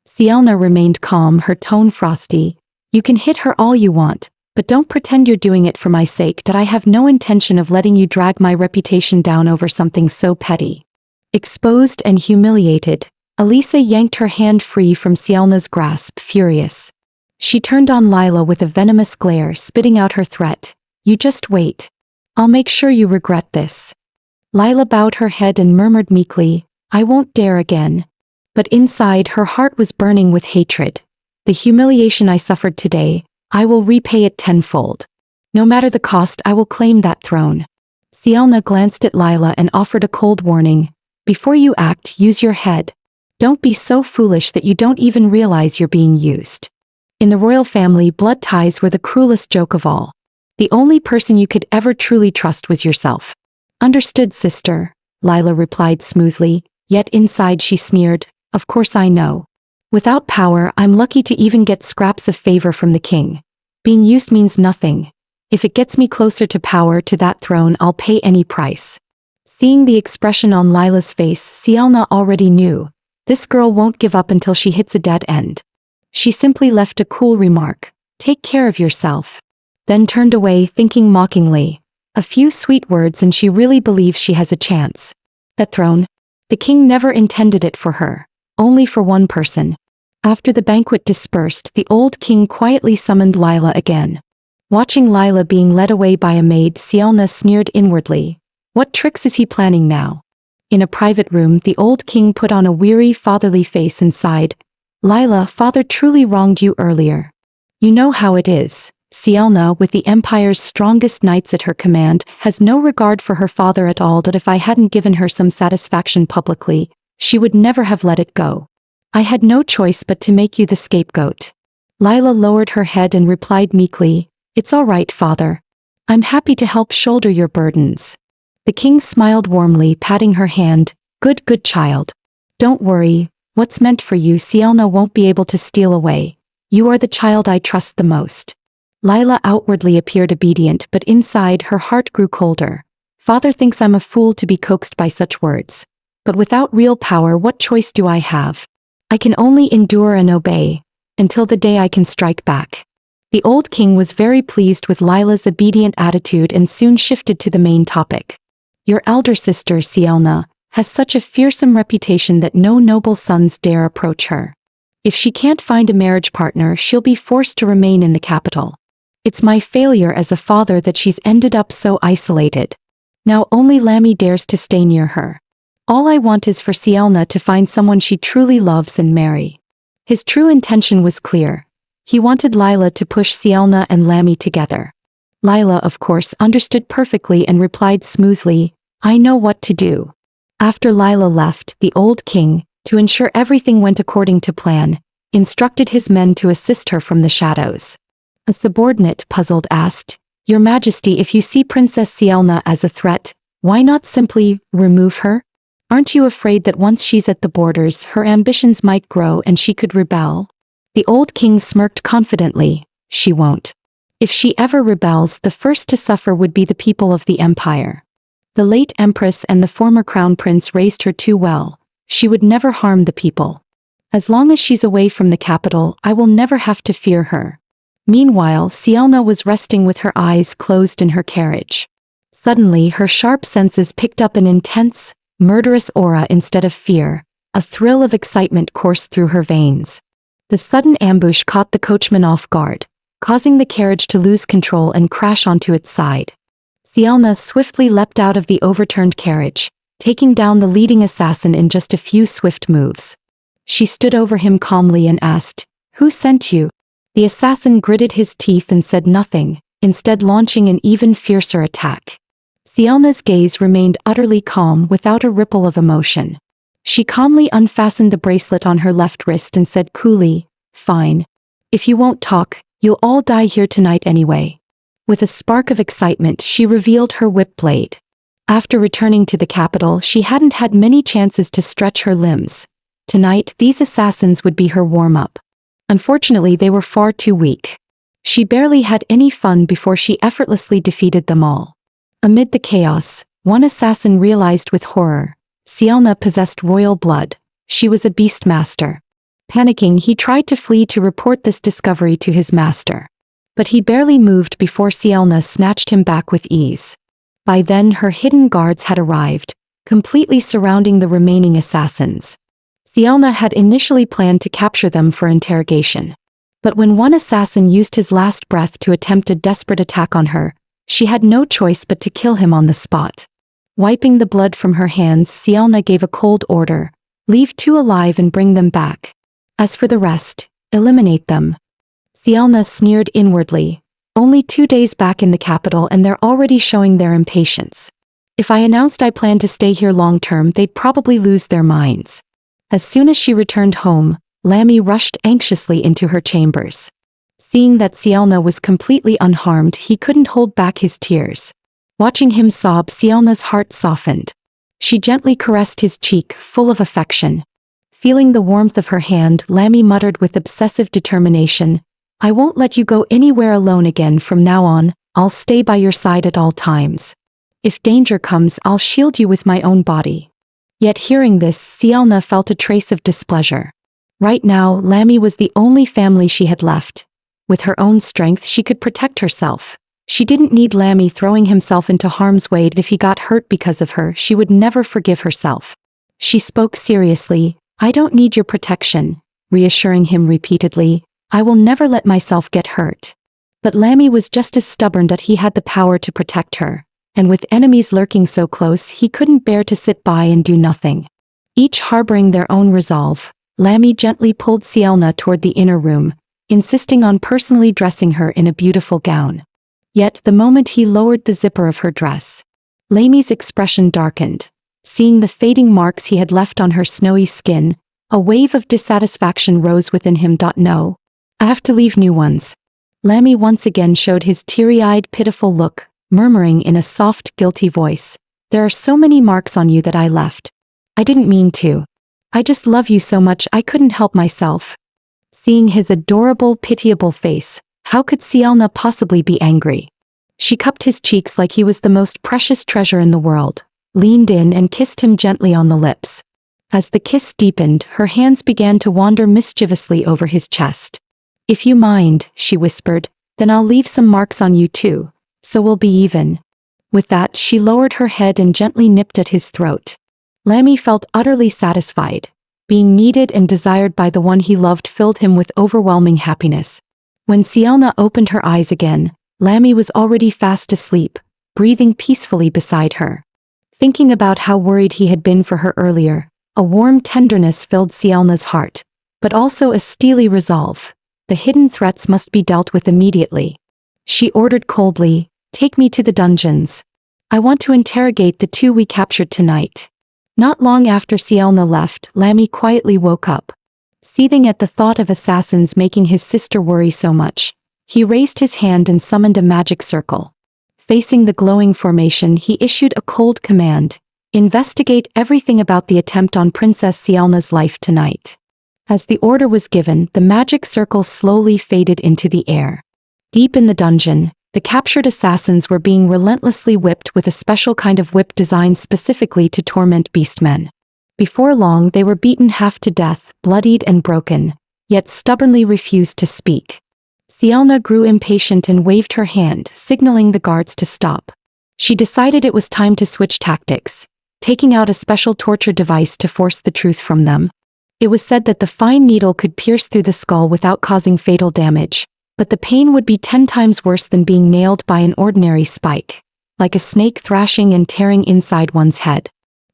Sielna remained calm, her tone frosty. "You can hit her all you want, but don't pretend you're doing it for my sake. That I have no intention of letting you drag my reputation down over something so petty." Exposed and humiliated, Elisa yanked her hand free from Sielna's grasp, furious. She turned on Lila with a venomous glare, spitting out her threat. "You just wait. I'll make sure you regret this." Lila bowed her head and murmured meekly, "I won't dare again." But inside, her heart was burning with hatred. "The humiliation I suffered today, I will repay it tenfold. No matter the cost, I will claim that throne." Sielna glanced at Lila and offered a cold warning. "Before you act, use your head. Don't be so foolish that you don't even realize you're being used." In the royal family, blood ties were the cruelest joke of all. The only person you could ever truly trust was yourself. "Understood, sister," Lila replied smoothly, yet inside she sneered, "Of course I know. Without power, I'm lucky to even get scraps of favor from the king. Being used means nothing. If it gets me closer to power, to that throne, I'll pay any price." Seeing the expression on Lila's face, Sielna already knew. This girl won't give up until she hits a dead end. She simply left a cool remark, "Take care of yourself," then turned away, thinking mockingly, "A few sweet words and she really believes she has a chance. That throne? The king never intended it for her. Only for one person." After the banquet dispersed, the old king quietly summoned Lila again. Watching Lila being led away by a maid, Sielna sneered inwardly. What tricks is he planning now? In a private room, the old king put on a weary, fatherly face and sighed. "Lila, father truly wronged you earlier. You know how it is. Sielna, with the empire's strongest knights at her command, has no regard for her father at all. That if I hadn't given her some satisfaction publicly, she would never have let it go. I had no choice but to make you the scapegoat." Lila lowered her head and replied meekly, "It's all right, father. I'm happy to help shoulder your burdens." The king smiled warmly, patting her hand. Good child. Don't worry, what's meant for you, Sielna won't be able to steal away. You are the child I trust the most." Lila outwardly appeared obedient, but inside her heart grew colder. "Father thinks I'm a fool to be coaxed by such words. But without real power, what choice do I have? I can only endure and obey, until the day I can strike back." The old king was very pleased with Lila's obedient attitude and soon shifted to the main topic. "Your elder sister, Sielna, has such a fearsome reputation that no noble sons dare approach her. If she can't find a marriage partner, she'll be forced to remain in the capital. It's my failure as a father that she's ended up so isolated. Now only Lammy dares to stay near her. All I want is for Sielna to find someone she truly loves and marry. His true intention was clear. He wanted Lila to push Sielna and Lammy together. Lila, of course, understood perfectly and replied smoothly, I know what to do. After Lila left, the old king, to ensure everything went according to plan, instructed his men to assist her from the shadows. A subordinate, puzzled, asked, Your Majesty, if you see Princess Sielna as a threat, why not simply remove her? Aren't you afraid that once she's at the borders, her ambitions might grow and she could rebel? The old king smirked confidently, She won't. If she ever rebels, the first to suffer would be the people of the empire. The late empress and the former crown prince raised her too well. She would never harm the people. As long as she's away from the capital, I will never have to fear her. Meanwhile, Sielna was resting with her eyes closed in her carriage. Suddenly, her sharp senses picked up an intense, murderous aura instead of fear. A thrill of excitement coursed through her veins. The sudden ambush caught the coachman off guard, causing the carriage to lose control and crash onto its side. Sielna swiftly leapt out of the overturned carriage, taking down the leading assassin in just a few swift moves. She stood over him calmly and asked, Who sent you? The assassin gritted his teeth and said nothing, instead launching an even fiercer attack. Sielna's gaze remained utterly calm without a ripple of emotion. She calmly unfastened the bracelet on her left wrist and said coolly, Fine. If you won't talk, you'll all die here tonight anyway. With a spark of excitement, she revealed her whip blade. After returning to the capital, she hadn't had many chances to stretch her limbs. Tonight, these assassins would be her warm-up. Unfortunately, they were far too weak. She barely had any fun before she effortlessly defeated them all. Amid the chaos, one assassin realized with horror. Sielna possessed royal blood. She was a beastmaster. Panicking, he tried to flee to report this discovery to his master. But he barely moved before Sielna snatched him back with ease. By then, her hidden guards had arrived, completely surrounding the remaining assassins. Sielna had initially planned to capture them for interrogation. But when one assassin used his last breath to attempt a desperate attack on her, she had no choice but to kill him on the spot. Wiping the blood from her hands, Sielna gave a cold order, Leave 2 alive and bring them back. As for the rest, eliminate them. Sielna sneered inwardly. Only 2 days back in the capital and they're already showing their impatience. If I announced I planned to stay here long-term, they'd probably lose their minds. As soon as she returned home, Lammy rushed anxiously into her chambers. Seeing that Sielna was completely unharmed, he couldn't hold back his tears. Watching him sob, Sielna's heart softened. She gently caressed his cheek, full of affection. Feeling the warmth of her hand, Lammy muttered with obsessive determination, I won't let you go anywhere alone again from now on, I'll stay by your side at all times. If danger comes, I'll shield you with my own body. Yet hearing this, Sielna felt a trace of displeasure. Right now, Lammy was the only family she had left. With her own strength, she could protect herself. She didn't need Lammy throwing himself into harm's way. If he got hurt because of her, she would never forgive herself. She spoke seriously, I don't need your protection, reassuring him repeatedly, I will never let myself get hurt. But Lammy was just as stubborn that he had the power to protect her, and with enemies lurking so close, he couldn't bear to sit by and do nothing. Each harboring their own resolve, Lammy gently pulled Sielna toward the inner room, insisting on personally dressing her in a beautiful gown. Yet the moment he lowered the zipper of her dress, Lammy's expression darkened. Seeing the fading marks he had left on her snowy skin, a wave of dissatisfaction rose within him. No. I have to leave new ones. Lammy once again showed his teary-eyed, pitiful look, murmuring in a soft, guilty voice, There are so many marks on you that I left. I didn't mean to. I just love you so much I couldn't help myself. Seeing his adorable, pitiable face, how could Sielna possibly be angry? She cupped his cheeks like he was the most precious treasure in the world, leaned in and kissed him gently on the lips. As the kiss deepened, her hands began to wander mischievously over his chest. If you mind, she whispered, then I'll leave some marks on you too, so we'll be even. With that, she lowered her head and gently nipped at his throat. Lammy felt utterly satisfied. Being needed and desired by the one he loved filled him with overwhelming happiness. When Sielna opened her eyes again, Lammy was already fast asleep, breathing peacefully beside her. Thinking about how worried he had been for her earlier, a warm tenderness filled Sielna's heart, but also a steely resolve. The hidden threats must be dealt with immediately. She ordered coldly, "Take me to the dungeons. I want to interrogate the two we captured tonight." Not long after Sielna left, Lammy quietly woke up. Seething at the thought of assassins making his sister worry so much, he raised his hand and summoned a magic circle. Facing the glowing formation, he issued a cold command: "Investigate everything about the attempt on Princess Sielna's life tonight." As the order was given, the magic circle slowly faded into the air. Deep in the dungeon, the captured assassins were being relentlessly whipped with a special kind of whip designed specifically to torment beastmen. Before long, they were beaten half to death, bloodied and broken, yet stubbornly refused to speak. Sielna grew impatient and waved her hand, signaling the guards to stop. She decided it was time to switch tactics, taking out a special torture device to force the truth from them. It was said that the fine needle could pierce through the skull without causing fatal damage, but the pain would be 10 times worse than being nailed by an ordinary spike, like a snake thrashing and tearing inside one's head.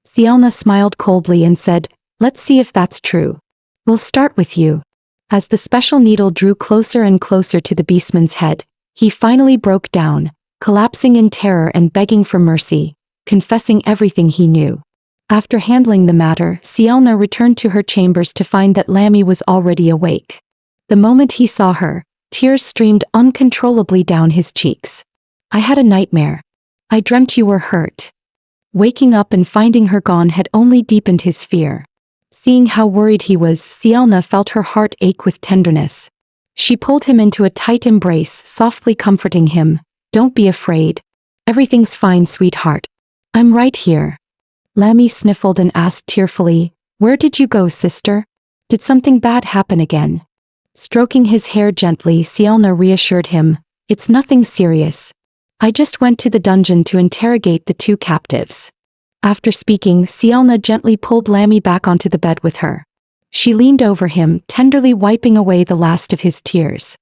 Sielna smiled coldly and said, "Let's see if that's true. We'll start with you." As the special needle drew closer and closer to the beastman's head, he finally broke down, collapsing in terror and begging for mercy, confessing everything he knew. After handling the matter, Sielna returned to her chambers to find that Lammy was already awake. The moment he saw her, tears streamed uncontrollably down his cheeks. "I had a nightmare. I dreamt you were hurt." Waking up and finding her gone had only deepened his fear. Seeing how worried he was, Sielna felt her heart ache with tenderness. She pulled him into a tight embrace, softly comforting him. "Don't be afraid. Everything's fine, sweetheart. I'm right here." Lammy sniffled and asked tearfully, "Where did you go, sister? Did something bad happen again?" Stroking his hair gently, Sielna reassured him, "It's nothing serious. I just went to the dungeon to interrogate the two captives." After speaking, Sielna gently pulled Lammy back onto the bed with her. She leaned over him, tenderly wiping away the last of his tears.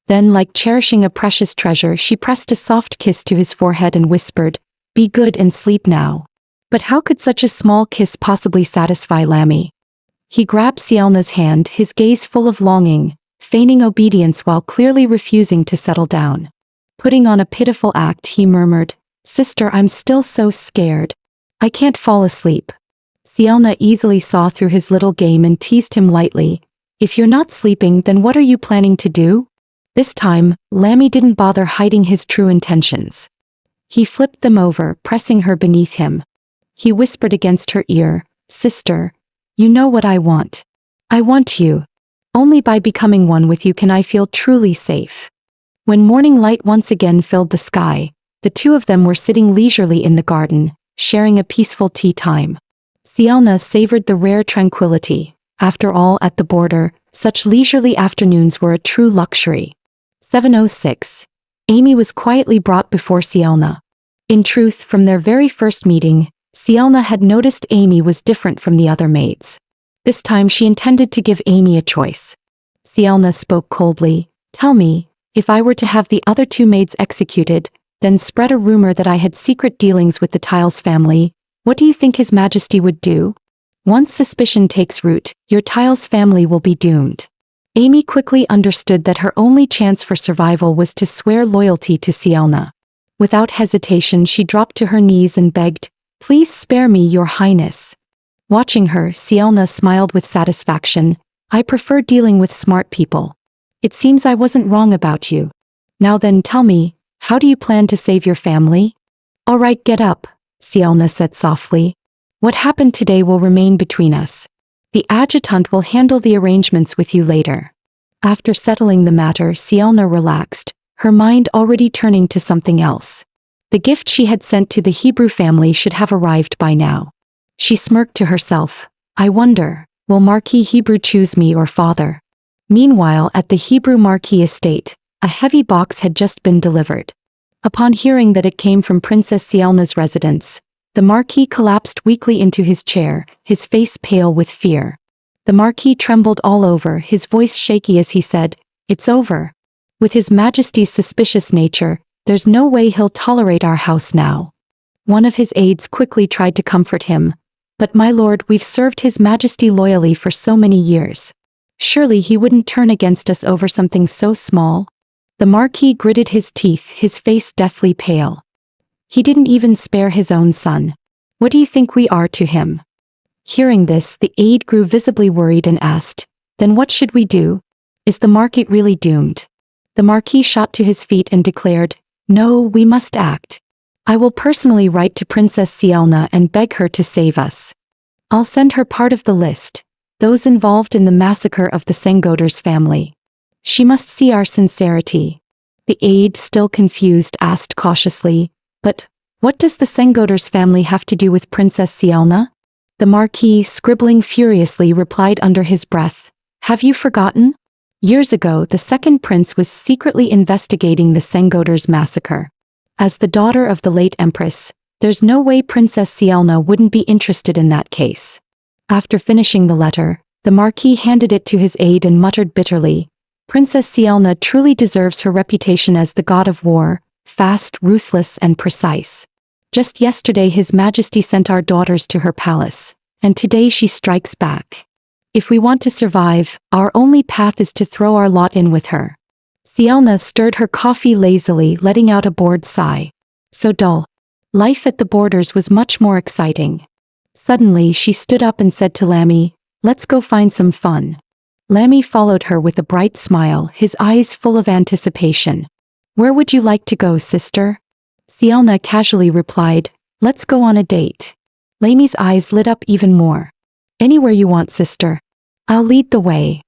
Then, like cherishing a precious treasure, she pressed a soft kiss to his forehead and whispered, "Be good and sleep now." But how could such a small kiss possibly satisfy Lammy? He grabbed Sielna's hand, his gaze full of longing, feigning obedience while clearly refusing to settle down. Putting on a pitiful act, he murmured, "Sister, I'm still so scared. I can't fall asleep." Sielna easily saw through his little game and teased him lightly, "If you're not sleeping, then what are you planning to do?" This time, Lammy didn't bother hiding his true intentions. He flipped them over, pressing her beneath him. He whispered against her ear, "Sister, you know what I want. I want you. Only by becoming one with you can I feel truly safe." When morning light once again filled the sky, the two of them were sitting leisurely in the garden, sharing a peaceful tea time. Sielna savored the rare tranquility. After all, at the border, such leisurely afternoons were a true luxury. 7:06. Amy was quietly brought before Sielna. In truth, from their very first meeting, Sielna had noticed Amy was different from the other maids. This time she intended to give Amy a choice. Sielna spoke coldly, "Tell me, if I were to have the other two maids executed, then spread a rumor that I had secret dealings with the Tiles family, what do you think His Majesty would do? Once suspicion takes root, your Tiles family will be doomed." Amy quickly understood that her only chance for survival was to swear loyalty to Sielna. Without hesitation, she dropped to her knees and begged, "Please spare me, Your Highness." Watching her, Sielna smiled with satisfaction, "I prefer dealing with smart people. It seems I wasn't wrong about you. Now then, tell me, how do you plan to save your family?" "All right, get up," Sielna said softly. "What happened today will remain between us. The adjutant will handle the arrangements with you later." After settling the matter, Sielna relaxed, her mind already turning to something else. The gift she had sent to the Hebrew family should have arrived by now. She smirked to herself, "I wonder, will Marquis Hebrew choose me or father?" Meanwhile, at the Hebrew Marquis estate, a heavy box had just been delivered. Upon hearing that it came from Princess Sielna's residence, the Marquis collapsed weakly into his chair, his face pale with fear. The Marquis trembled all over, his voice shaky as he said, "It's over." With His Majesty's suspicious nature, There's no way he'll tolerate our house now. One of his aides quickly tried to comfort him. But my lord, we've served his majesty loyally for so many years. Surely he wouldn't turn against us over something so small? The Marquis gritted his teeth, his face deathly pale. He didn't even spare his own son. What do you think we are to him? Hearing this, the aide grew visibly worried and asked, then what should we do? Is the market really doomed? The Marquis shot to his feet and declared, no, we must act. I will personally write to Princess Sielna and beg her to save us. I'll send her part of the list, those involved in the massacre of the Sengoder's family. She must see our sincerity. The aide, still confused, asked cautiously, but what does the Sengoder's family have to do with Princess Sielna? The Marquis, scribbling furiously, replied under his breath, have you forgotten? Years ago, the second prince was secretly investigating the Sengoder's massacre. As the daughter of the late empress, there's no way Princess Sielna wouldn't be interested in that case. After finishing the letter, the Marquis handed it to his aide and muttered bitterly, Princess Sielna truly deserves her reputation as the god of war, fast, ruthless, and precise. Just yesterday His Majesty sent our daughters to her palace, and today she strikes back. If we want to survive, our only path is to throw our lot in with her. Sielna stirred her coffee lazily, letting out a bored sigh. So dull. Life at the borders was much more exciting. Suddenly she stood up and said to Lammy, let's go find some fun. Lammy followed her with a bright smile, his eyes full of anticipation. Where would you like to go, sister? Sielna casually replied, let's go on a date. Lammy's eyes lit up even more. Anywhere you want, sister. I'll lead the way.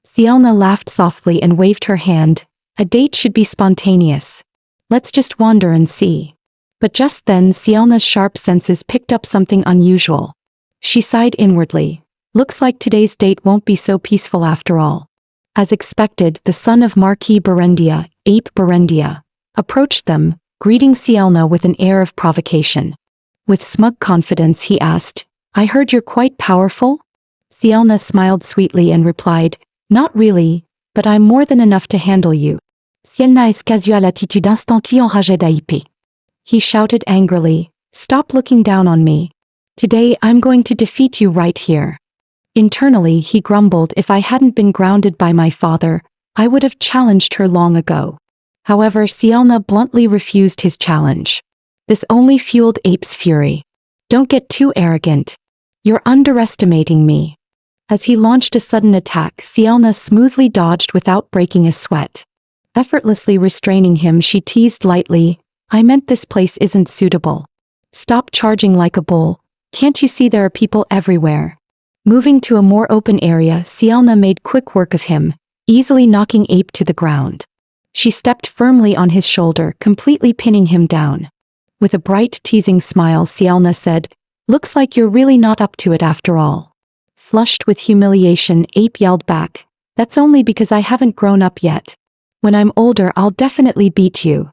Sielna laughed softly and waved her hand. A date should be spontaneous. Let's just wander and see. But just then Sielna's sharp senses picked up something unusual. She sighed inwardly. Looks like today's date won't be so peaceful after all. As expected, the son of Marquis Berendia, Ape Berendia, approached them, greeting Sielna with an air of provocation. With smug confidence he asked, I heard you're quite powerful? Sielna smiled sweetly and replied, not really, but I'm more than enough to handle you. Sielna escaseut à l'attitude instant qui enrageait d'Aip. He shouted angrily, stop looking down on me. Today I'm going to defeat you right here. Internally he grumbled, if I hadn't been grounded by my father, I would have challenged her long ago. However, Sielna bluntly refused his challenge. This only fueled Ape's fury. Don't get too arrogant. You're underestimating me. As he launched a sudden attack, Sielna smoothly dodged without breaking a sweat. Effortlessly restraining him, she teased lightly, I meant this place isn't suitable. Stop charging like a bull, can't you see there are people everywhere? Moving to a more open area, Sielna made quick work of him, easily knocking Ape to the ground. She stepped firmly on his shoulder, completely pinning him down. With a bright, teasing smile, Sielna said, looks like you're really not up to it after all. Flushed with humiliation, Ape yelled back, that's only because I haven't grown up yet. When I'm older I'll definitely beat you.